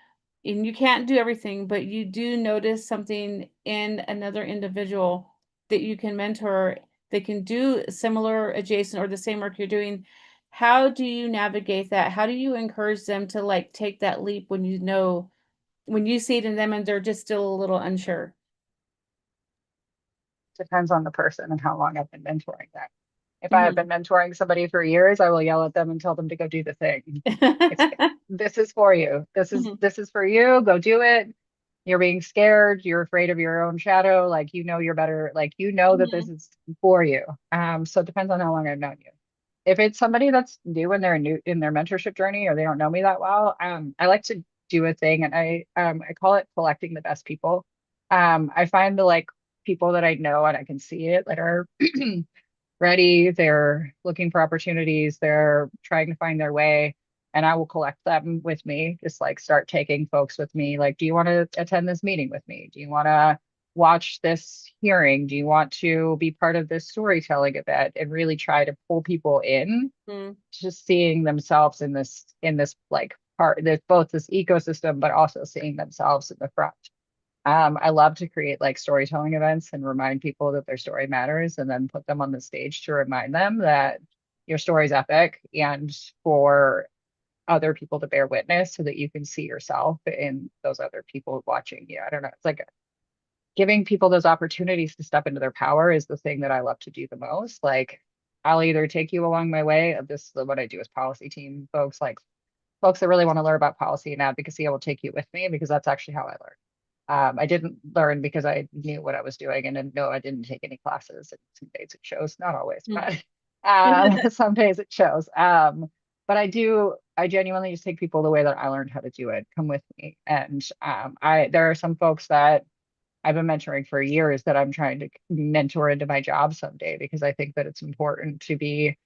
and you can't do everything, but you do notice something in another individual that you can mentor, that can do similar, adjacent, or the same work you're doing. How do you navigate that? How do you encourage them to like take that leap when you know, when you see it in them and they're just still a little unsure? Depends on the person and how long I've been mentoring them. If I have Hmm. been mentoring somebody for years, I will yell at them and tell them to go do the thing. It's this is for you. This is for you. Go do it. You're being scared. You're afraid of your own shadow. Like you're better. Like that this Hmm. is for you. So it depends on how long I've known you. If it's somebody that's new in their mentorship journey, or they don't know me that well, I like to do a thing, and I call it collecting the best people. I find the like people that I know and I can see it that are ready, they're looking for opportunities, they're trying to find their way, and I will collect them with me. Just like start taking folks with me. Like, do you want to attend this meeting with me? Do you want to watch this hearing? Do you want to be part of this storytelling event? And really try to pull people in to seeing themselves in this like part, there's both this ecosystem, but also seeing themselves in the front. I love to create like storytelling events and remind people that their story matters, and then put them on the stage to remind them that your story's epic, and for other people to bear witness so that you can see yourself in those other people watching you. I don't know. It's like giving people those opportunities to step into their power is the thing that I love to do the most. Like I'll either take you along my way of this, what I do as policy team folks, like folks that really want to learn about policy and advocacy, I will take you with me because that's actually how I learn. I didn't learn because I knew what I was doing, and then, no, I didn't take any classes. And some days it shows, not always, Mm. but some days it shows. But I genuinely just take people the way that I learned how to do it. Come with me. And there are some folks that I've been mentoring for years that I'm trying to mentor into my job someday, because I think that it's important to be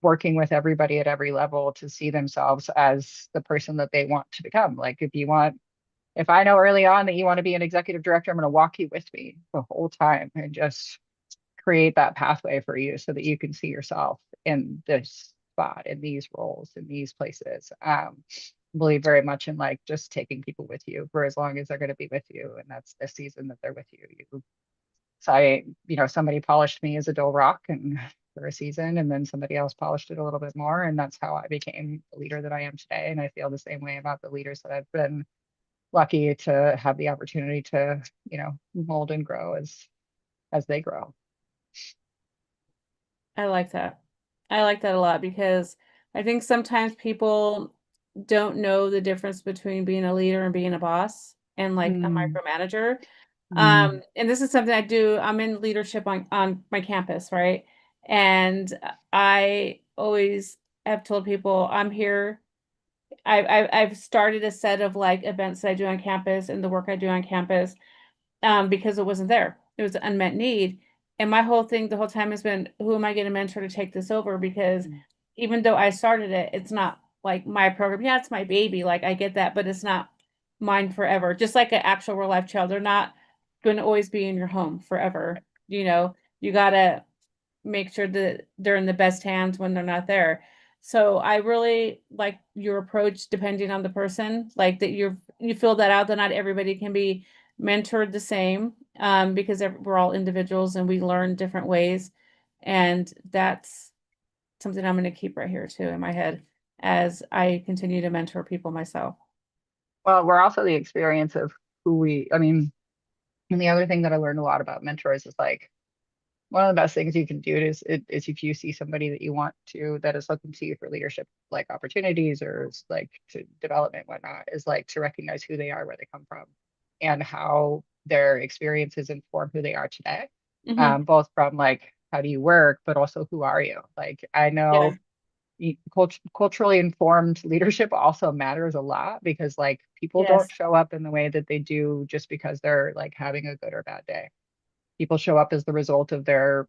working with everybody at every level to see themselves as the person that they want to become. Like if I know early on that you want to be an executive director, I'm going to walk you with me the whole time and just create that pathway for you so that you can see yourself in this spot, in these roles, in these places. Believe very much in like just taking people with you for as long as they're going to be with you, and that's the season that they're with you. So somebody polished me as a dull rock and for a season, and then somebody else polished it a little bit more, and that's how I became the leader that I am today. And I feel the same way about the leaders that I've been lucky to have the opportunity to, mold and grow as they grow. I like that. I like that a lot because I think sometimes people don't know the difference between being a leader and being a boss and like a Mm, micromanager. mm, And this is something I do. I'm in leadership on my campus, right? And I always have told people I'm here. I've started a set of like events that I do on campus and the work I do on campus because it wasn't there. It was an unmet need. And my whole thing the whole time has been, who am I going to mentor to take this over? Because mm, even though I started it, it's not like my program. Yeah, it's my baby. Like I get that, but it's not mine forever. Just like an actual real life child, they're not going to always be in your home forever. You got to make sure that they're in the best hands when they're not there. So I really like your approach depending on the person, like that you fill that out that not everybody can be mentored the same because we're all individuals and we learn different ways. And that's something I'm going to keep right here too in my head as I continue to mentor people myself. well, we're also the experience of I mean, and the other thing that I learned a lot about mentors is like one of the best things you can do is if you see somebody that you want to that is looking to you for leadership like opportunities or like to development whatnot, is like to recognize who they are, where they come from, and how their experiences inform who they are today. Hmm. Both from like how do you work, but also who are you. Like I Yeah. know culturally informed leadership also matters a lot, because like people don't Yes. show up in the way that they do just because they're like having a good or bad day. People show up as the result of their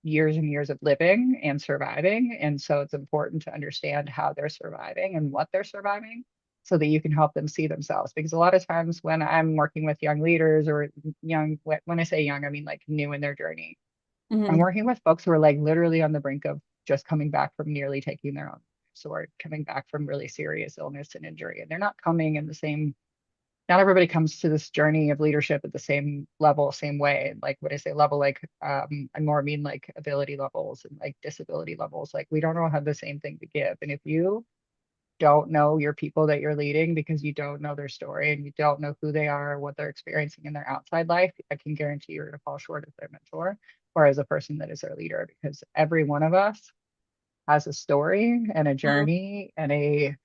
years and years of living and surviving. And so it's important to understand how they're surviving and what they're surviving so that you can help them see themselves. Because a lot of times when I'm working with young leaders or when I say young, I mean like new in their journey, I'm Hmm. working with folks who are like literally on the brink of just coming back from nearly taking their own lives, or coming back from really serious illness and injury. And they're not coming in the same, not everybody comes to this journey of leadership at the same level, same way. Like when I say level, like I more mean like ability levels and like disability levels. Like we don't all have the same thing to give. And if you don't know your people that you're leading because you don't know their story and you don't know who they are, what they're experiencing in their outside life, I can guarantee you're going to fall short as their mentor or as a person that is their leader, because every one of us has a story and a journey and a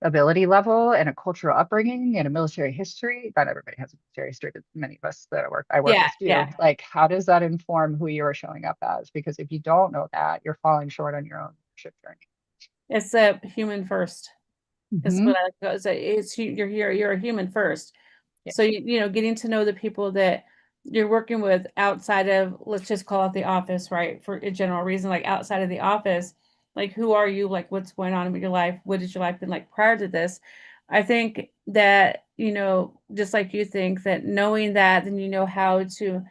ability level and a cultural upbringing and a military history. Not everybody has a military history, but many of us that I work Yeah. with do. Yeah. Like, how does that inform who you're showing up as? Because if you don't know that, you're falling short on your own leadership journey. It's a human first. It's Mm-hmm. what I go say. You're here. You're a human first. So Yes. getting to know the people that you're working with outside of, let's just call it the office, right? For a general reason, like outside of the office, like who are you? Like what's going on in your life? What has your life been like prior to this? I think that, just like you think that knowing that, then you know how to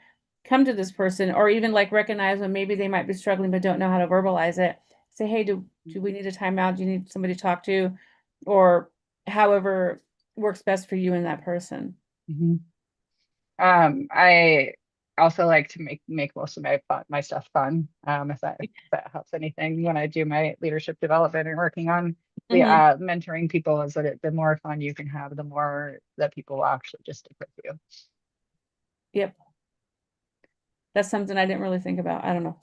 come to this person or even like recognize when maybe they might be struggling but don't know how to verbalize it. Say, hey, do we need a timeout? Do you need somebody to talk to? Or however works best for you and that person. Mm-hmm. I also like to make most of my stuff fun. If that helps anything when I do my leadership development and working on the Hmm. mentoring people, is that the more fun you can have, the more that people will actually just stick with you. Yep. That's something I didn't really think about. I don't know.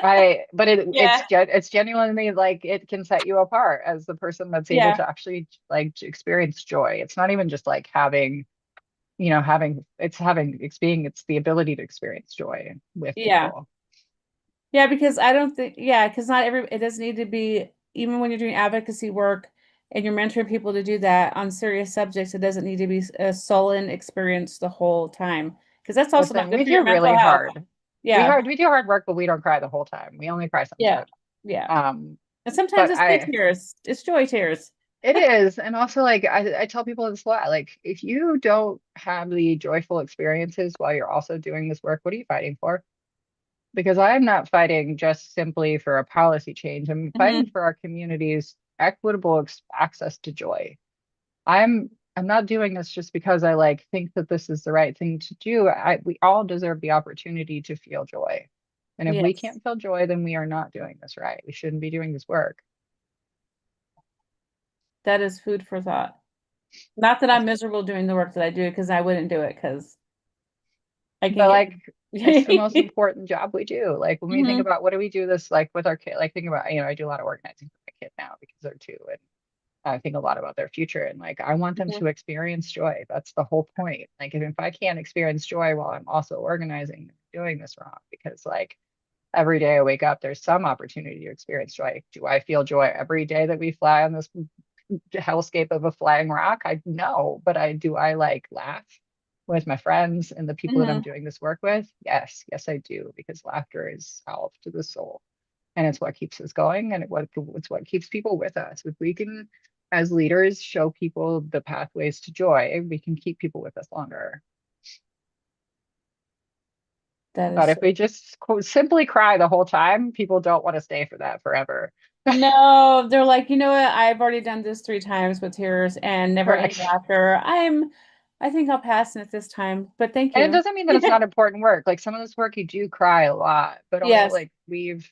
But Yeah. it's genuinely like it can set you apart as the person that's able Yeah. to actually like to experience joy. It's not even just like having it's the ability to experience joy with Yeah. people. Yeah, because I don't think, yeah, because not every, it doesn't need to be, even when you're doing advocacy work and you're mentoring people to do that on serious subjects, it doesn't need to be a sullen experience the whole time. Because that's also not Listen, good we for your do mental really health. hard. Yeah, We do hard work, but we don't cry the whole time. We only cry yeah, sometimes. yeah. Um, And sometimes but it's good tears. It's joy tears. it is. And also like I tell people this a lot, like if you don't have the joyful experiences while you're also doing this work, what are you fighting for? Because I'm not fighting just simply for a policy change. I'm fighting Hmm. for our community's equitable access to joy. I'm not doing this just because I like think that this is the right thing to do. We all deserve the opportunity to feel joy. And if we Yes, can't feel joy, then we are not doing this right. We shouldn't be doing this work. that is food for thought. Not that I'm miserable doing the work that I do, because I wouldn't do it because I can But get. like it's the most important job we do. Like when we think Hmm. about what do we do this like with our kid, like think about, I do a lot of organizing for my kid now because they're two and I think a lot about their future and like I want them to experience joy. That's the whole point. Like if I can't experience joy while I'm also organizing, I'm doing this wrong because like every day I wake up, there's some opportunity to experience joy. Do I feel joy every day that we fly on this hellscape of a flying rock? I know, but I like laugh with my friends and the people that I'm Hmm. doing this work with? Yes, yes, I do, because laughter is salve to the soul. And it's what keeps us going and it's what keeps people with us. If we can, as leaders, show people the pathways to joy, we can keep people with us longer. That But is if so. we just simply cry the whole time, people don't want to stay for that forever. No, they're like, you know what? I've already done this 3 times with tears and never any Correct. laughter. I think I'll pass it this time, but thank And it you. doesn't mean that it's not important work. Like some of this work you do cry a lot, but all Yes. like we've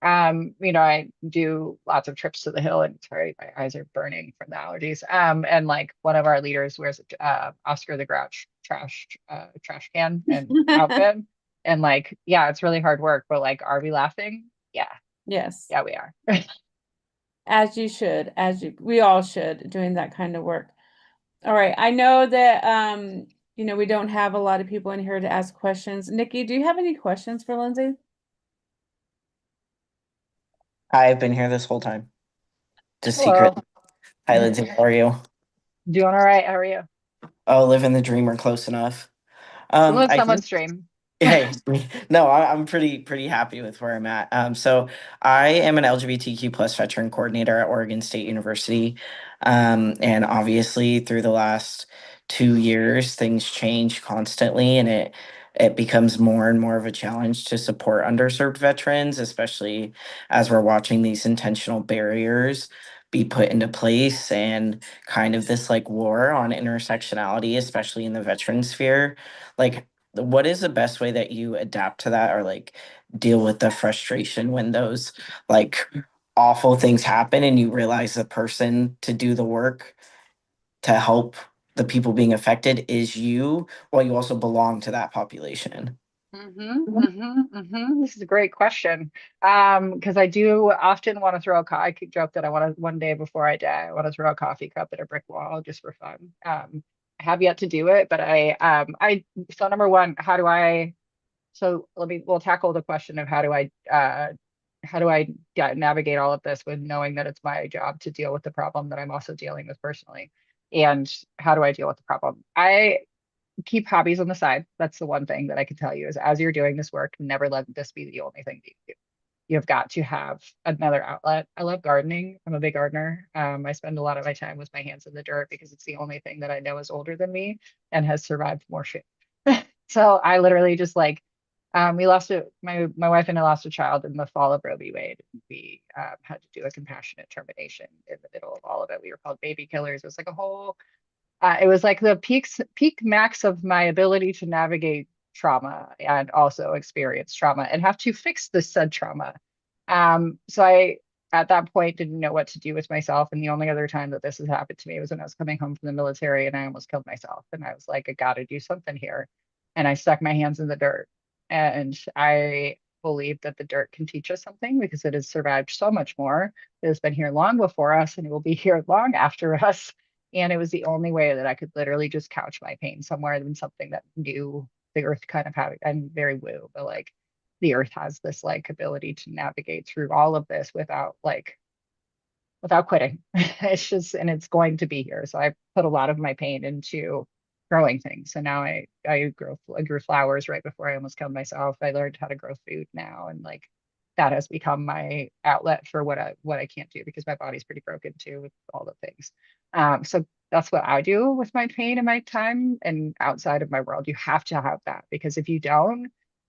I do lots of trips to the hill and sorry, my eyes are burning from the allergies. And like one of our leaders wears a Oscar the Grouch trash can and outfit. And like, yeah, it's really hard work, but like, are we laughing? Yeah, Yes. yeah, we are. As you should, we all should doing that kind of work. All right. I know that we don't have a lot of people in here to ask questions. Nikki, do you have any questions for Lindsay? I've been here this whole time. Just secret. Hello. Hi, Lindsay. How are you? Doing all right. How are you? Oh, living the dream or close enough. Live I someone's think, dream. hey, no, I'm pretty happy with where I'm at. So I am an LGBTQ plus veteran coordinator at Oregon State University. And obviously through the last 2 years, things change constantly and it becomes more and more of a challenge to support underserved veterans, especially as we're watching these intentional barriers be put into place and kind of this like war on intersectionality, especially in the veteran sphere. Like what is the best way that you adapt to that or like deal with the frustration when those like awful things happen and you realize the person to do the work to help the people being affected is you while you also belong to that population? This is a great question. Because I do often want to throw I could joke that I want to one day before I die, I want to throw a coffee cup at a brick wall just for fun. I have yet to do it, but so number one, so we'll tackle the question of how do I navigate all of this with knowing that it's my job to deal with the problem that I'm also dealing with personally. And how do I deal with the problem? I keep hobbies on the side. That's the one thing that I can tell you is as you're doing this work, never let this be the only thing that you do. You've got to have another outlet. I love gardening. I'm a big gardener. I spend a lot of my time with my hands in the dirt because it's the only thing that I know is older than me and has survived more shit. So I literally just like we lost my wife and I lost a child in the fall of Roe v. Wade. We had to do a compassionate termination in the middle of all of it. We were called baby killers. It was like a whole it was like the peak max of my ability to navigate trauma and also experience trauma and have to fix this said trauma. So I at that point didn't know what to do with myself. And the only other time that this has happened to me was when I was coming home from the military and I almost killed myself. And I was like, I gotta do something here. And I stuck my hands in the dirt. And I believe that the dirt can teach us something because it has survived so much more. It has been here long before us and it will be here long after us. And it was the only way that I could literally just couch my pain somewhere than something that knew the earth kind of having, I'm very woo, but like the earth has this like ability to navigate through all of this without quitting. It's just, and it's going to be here. So I put a lot of my pain into growing things. So now I grew flowers right before I almost killed myself. I learned how to grow food now, and like that has become my outlet for what I can't do because my body's pretty broken too with all the things. So that's what I do with my pain and my time and outside of my world. You have to have that because if you don't,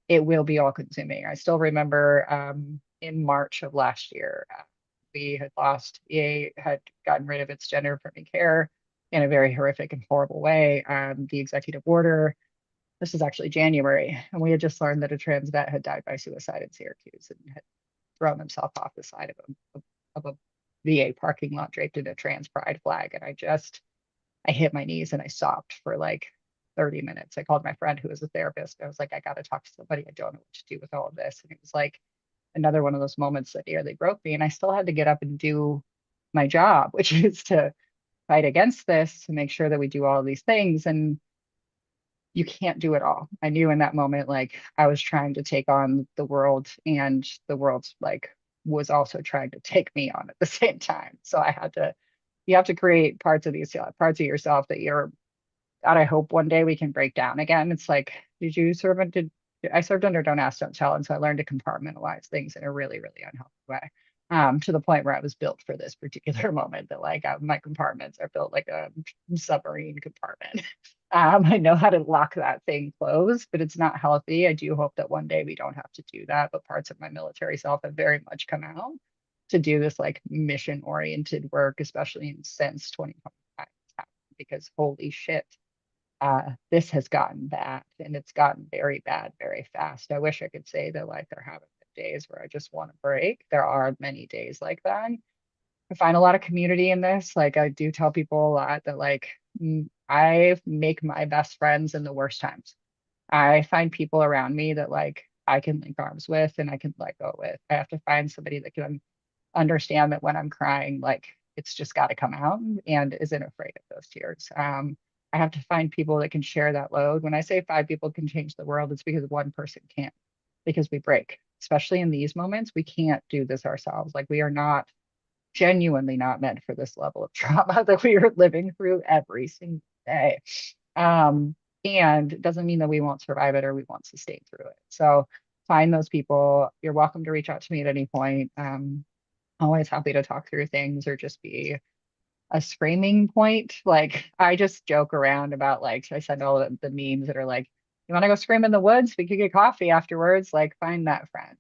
it will be all consuming. I still remember in March of last year, we had lost EA had gotten rid of its gender affirming care in a very horrific and horrible way. The executive order, this is actually January, and we had just learned that a trans vet had died by suicide in Syracuse and had thrown himself off the side of a VA parking lot draped in a trans pride flag. And I hit my knees and I sobbed for like 30 minutes. I called my friend who was a therapist. I was like, I got to talk to somebody. I don't know what to do with all of this. And it was like another one of those moments that nearly broke me. And I still had to get up and do my job, which is to fight against this, to make sure that we do all of these things. And you can't do it all. I knew in that moment, like I was trying to take on the world and the world's like was also trying to take me on at the same time. So you have to create parts of yourself that you're, God, I hope one day we can break down again. It's like, I served under Don't Ask, Don't Tell. And so I learned to compartmentalize things in a really, really unhealthy way. To the point where I was built for this particular moment that like my compartments are built like a submarine compartment. I know how to lock that thing closed, but it's not healthy. I do hope that one day we don't have to do that. But parts of my military self have very much come out to do this like mission oriented work, especially since 2025, because holy shit, this has gotten bad and it's gotten very bad very fast. I wish I could say that like there haven't been days where I just want to break. There are many days like that. I find a lot of community in this. Like I do tell people a lot that like I make my best friends in the worst times. I find people around me that like I can link arms with and I can let go with. I have to find somebody that can understand that when I'm crying, like it's just got to come out and isn't afraid of those tears. I have to find people that can share that load. When I say 5 people can change the world, it's because one person can't, because we break, especially in these moments. We can't do this ourselves. Like we are not genuinely not meant for this level of trauma that we are living through every single day. And it doesn't mean that we won't survive it or we won't sustain through it. So find those people. You're welcome to reach out to me at any point. Always happy to talk through things or just be a screaming point. Like I just joke around about like I send all the memes that are like, you want to go scream in the woods? We could get coffee afterwards. Like find that friend.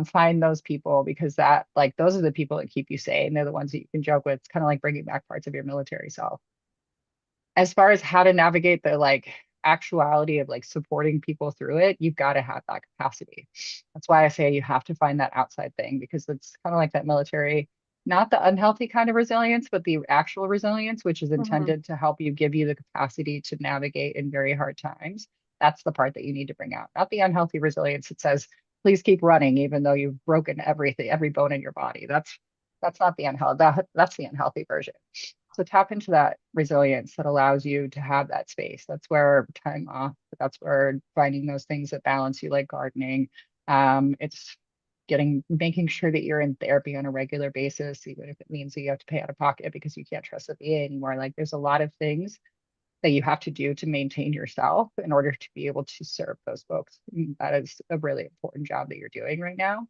Find those people because that like those are the people that keep you sane. They're the ones that you can joke with. It's kind of like bringing back parts of your military self. As far as how to navigate the like actuality of like supporting people through it, you've got to have that capacity. That's why I say you have to find that outside thing because it's kind of like that military, not the unhealthy kind of resilience, but the actual resilience, which is intended to help you give you the capacity to navigate in very hard times. That's the part that you need to bring out, not the unhealthy resilience that says, please keep running, even though you've broken everything, every bone in your body. That's not the unhealthy, that's the unhealthy version. So tap into that resilience that allows you to have that space. That's where time off, that's where finding those things that balance you, like gardening. It's making sure that you're in therapy on a regular basis, even if it means that you have to pay out of pocket because you can't trust the VA anymore. Like there's a lot of things that you have to do to maintain yourself in order to be able to serve those folks. That is a really important job that you're doing right now.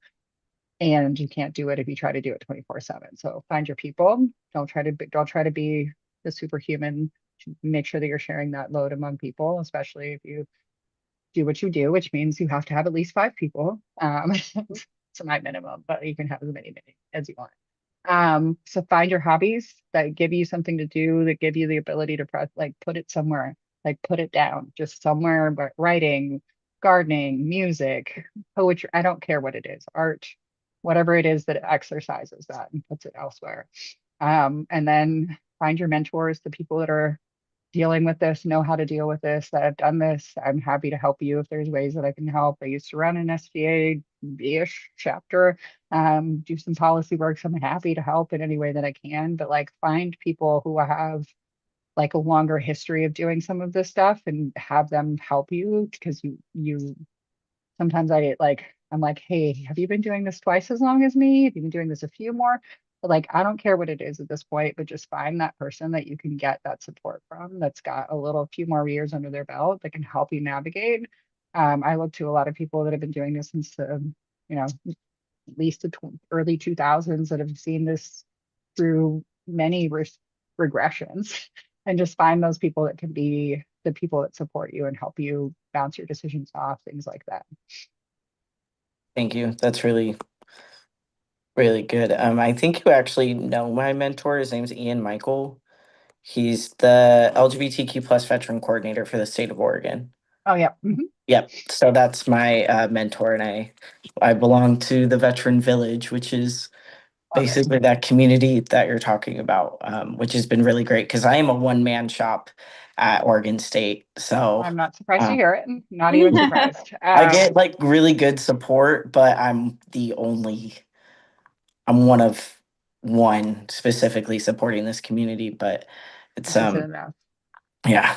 And you can't do it if you try to do it 24/7. So find your people. Don't try to be the superhuman. Make sure that you're sharing that load among people, especially if you do what you do, which means you have to have at least 5 people. It's my minimum, but you can have as many as you want. So find your hobbies that give you something to do, that give you the ability to press, like put it somewhere, like put it down, just somewhere, but writing, gardening, music, poetry, I don't care what it is, art, whatever it is that exercises that and puts it elsewhere. And then find your mentors, the people that are dealing with this, know how to deal with this, that have done this. I'm happy to help you if there's ways that I can help. I used to run an SGA-ish chapter, do some policy work. So I'm happy to help in any way that I can, but like find people who have like a longer history of doing some of this stuff and have them help you, because you sometimes I'm like, hey, have you been doing this twice as long as me? Have you been doing this a few more? But like, I don't care what it is at this point, but just find that person that you can get that support from, that's got a little few more years under their belt, that can help you navigate. I look to a lot of people that have been doing this since you know, at least the early 2000s, that have seen this through many regressions, and just find those people that can be the people that support you and help you bounce your decisions off, things like that. Thank you. That's really, really good. I think you actually know my mentor. His name's Ian Michael. He's the LGBTQ plus veteran coordinator for the state of Oregon. Oh yeah. Yep. So that's my mentor, and I belong to the Veteran Village, which is Love it. basically that community that you're talking about, which has been really great because I am a one-man shop at Oregon State. So I'm not surprised to uh, hear it. Not even surprised. I get like really good support, but I'm one of one specifically supporting this community. But it's Which isn't enough. yeah,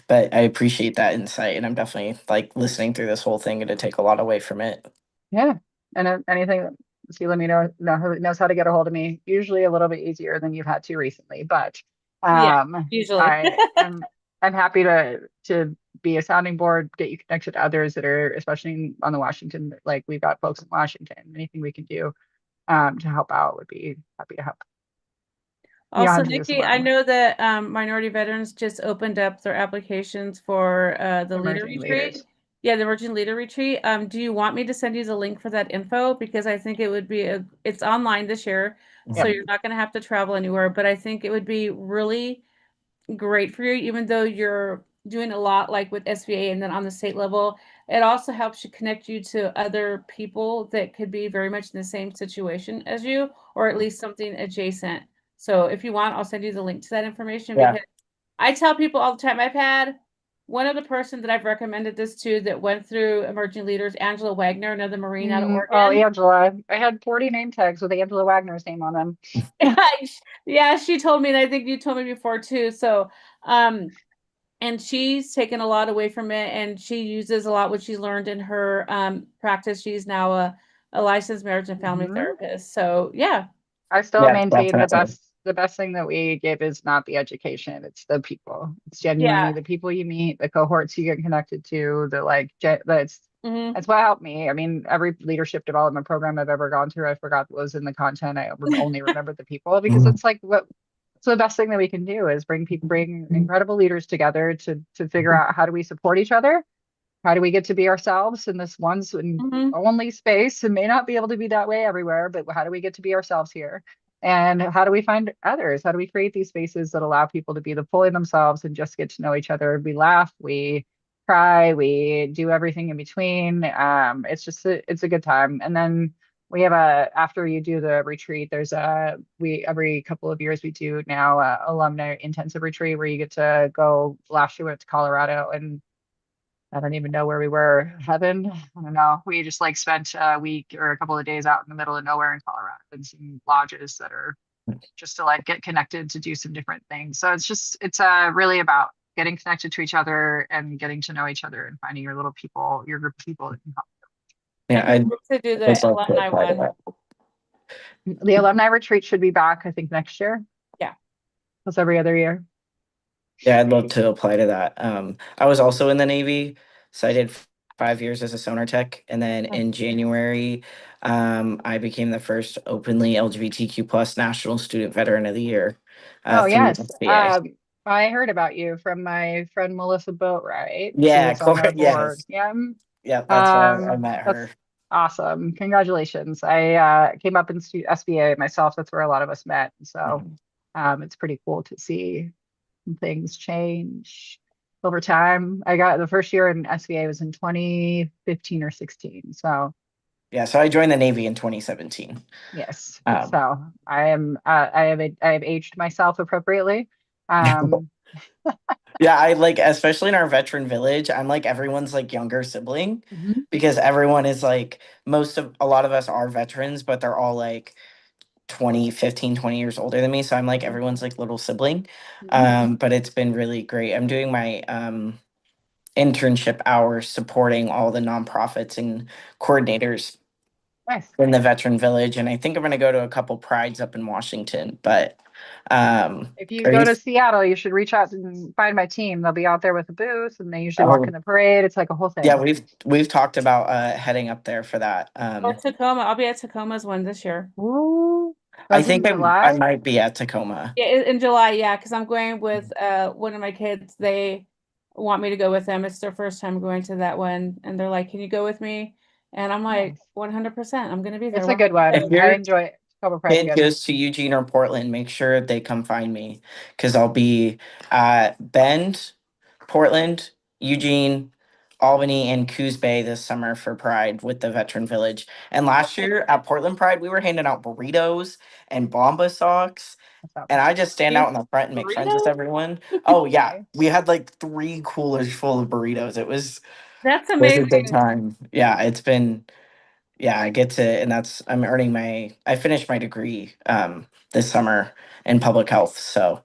but I appreciate that insight, and I'm definitely like listening through this whole thing going to take a lot away from it. Yeah. And anything, see, let me know who knows how to get a hold of me. Usually a little bit easier than you've had to recently, but Yeah, usually. I'm happy to be a sounding board, get you connected to others that are, especially on the Washington, like we've got folks in Washington. Anything we can do to help out, would be happy to help. You don't Also, have to do this Nikki, I alone. know that minority veterans just opened up their applications for the leader Emerging retreat. leaders. Yeah, the emerging leader retreat. Do you want me to send you the link for that info? Because I think it would be it's online this year, so Yep. you're not going to have to travel anywhere. But I think it would be really great for you, even though you're doing a lot like with SVA and then on the state level. It also helps you connect you to other people that could be very much in the same situation as you, or at least something adjacent. So if you want, I'll send you the link to that information Yeah. because I tell people all the time, I've had one other person that I've recommended this to that went through Emerging Leaders, Angela Wagner, another Marine out of Oh, Oregon. Angela. I had 40 name tags with Angela Wagner's name on them. Yeah, she told me, and I think you told me before too. So, and she's taken a lot away from it, and she uses a lot what she's learned in her practice. She's now a licensed marriage and family Mhm. therapist. So yeah, I still Yeah, maintain definitely. the best thing that we give is not the education, it's the people. It's yeah. genuinely the people you meet, the cohorts you get connected to, the like Hmm. that's what helped me. I mean, every leadership development program I've ever gone through, I forgot what was in the content. I only remembered the people, because Mhm. it's like what so the best thing that we can do is bring incredible leaders together to figure out, how do we support each other? How do we get to be ourselves in this one and Hmm. only space? It may not be able to be that way everywhere, but how do we get to be ourselves here? And how do we find others? How do we create these spaces that allow people to be the fully themselves and just get to know each other? We laugh, we cry, we do everything in between. It's just it's a good time. And then we have after you do the retreat, there's we every couple of years we do now alumni intensive retreat, where you get to go. Last year we went to Colorado, and I don't even know where we were. Heaven? I don't know. We just like spent a week or a couple of days out in the middle of nowhere in Colorado, in some lodges that are just to like get connected, to do some different things. So it's really about getting connected to each other and getting to know each other and finding your little people, your group of people that can help. I Yeah, can't wait to do I'd the love to alumni apply to one. that. The alumni retreat should be back, I think, next year. Yeah. Plus every other year. Yeah, I'd love to apply to that. I was also in the Navy, so I did 5 years as a sonar tech, and then Oh, in January, I became the first openly LGBTQ plus National Student Veteran of the Year oh through yes. SBA. I heard about you from my friend Melissa Boatwright, who Yeah, is on our board. yes, Yeah. yeah, that's where I met That's her. awesome. Congratulations. I came up in SBA myself. That's where a lot of us met. So Mhm. it's pretty cool to see things change over time. I got the first year in SBA was in 2015 or 16. So Yeah, so I joined the Navy in 2017. yes. Um, So I have aged myself appropriately. Um, Yeah, I like, especially in our veteran village, I'm like everyone's like younger sibling mhm. because everyone is like a lot of us are veterans, but they're all like 20 years older than me. So I'm like everyone's like little sibling. But it's been really great. I'm doing my internship hours supporting all the nonprofits and coordinators Nice. in the veteran village. And I think I'm going to go to a couple prides up in Washington. But If you are go you, to Seattle, you should reach out and find my team. They'll be out there with a booth and they usually walk oh, in the parade. It's like a whole yeah, thing. we've talked about heading up there for that. Or Tacoma. I'll be at Tacoma's one this year. Ooh, I that's in think I July. might be at Tacoma. Yeah, in July, yeah, because I'm going with one of my kids. They want me to go with them. It's their first time going to that one, and they're like, "Can you go with me?" And I'm like, Nice. 100%. I'm gonna be there. It's a good If one. I you're enjoy it. Tacoma Pride's kid good. goes to Eugene or Portland, make sure they come find me because I'll be at Bend, Portland, Eugene, Albany, and Coos Bay this summer for Pride with the Veteran Village. And last year at Portland Pride, we were handing out burritos and Bomba socks. That's not And I just stand out in the front and make friends with Burrito? everyone. Oh yeah, nice. we had like 3 coolers full of burritos. That's It was a good amazing. time. Yeah, I get to, and that's I'm earning I finished my degree this summer in public health. So,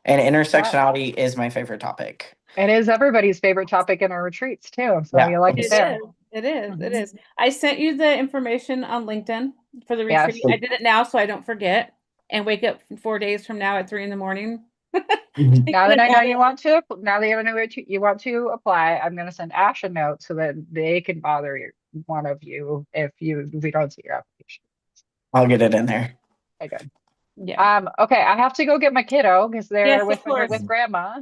and Yeah. intersectionality is my favorite topic. It is everybody's favorite topic in our retreats too. So Yeah. you like it It there. is. It is. It Mhm. is. I sent you the information on LinkedIn for the Yes. retreat. I did it now so I don't forget and wake up 4 days from now at 3 in the morning. Mhm. To Now get that it I know you added. want to, now that you know you want to apply, I'm going to send Ash a note so that they can bother one of you if we don't see your application. I'll get it in there. Okay, good. Yeah. Okay, I have to go get my kiddo because they're Yes, of course. with grandma.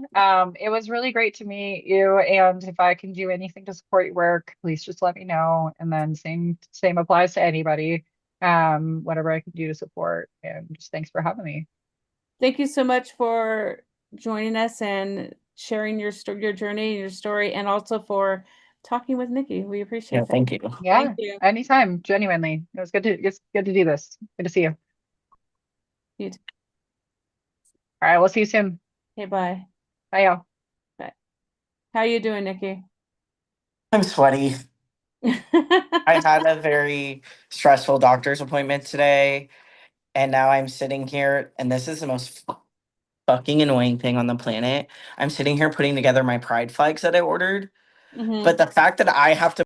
It was really great to meet you, and if I can do anything to support your work, please just let me know. And then same applies to anybody. Whatever I can do to support, and just thanks for having me. Thank you so much for joining us and sharing your your journey, your story, and also for talking with Nikki. We Yeah, appreciate that. thank you. Thank Yeah, you. anytime, genuinely. It's good to do this. Good to see you. You too. All right, we'll see you soon. Okay, bye. Bye, y'all. Bye. How you doing, Nikki? I'm sweaty. I had a very stressful doctor's appointment today, and now I'm sitting here, and this is the most fucking annoying thing on the planet. I'm sitting here putting together my pride flags that I ordered, Mhm. but the fact that I have to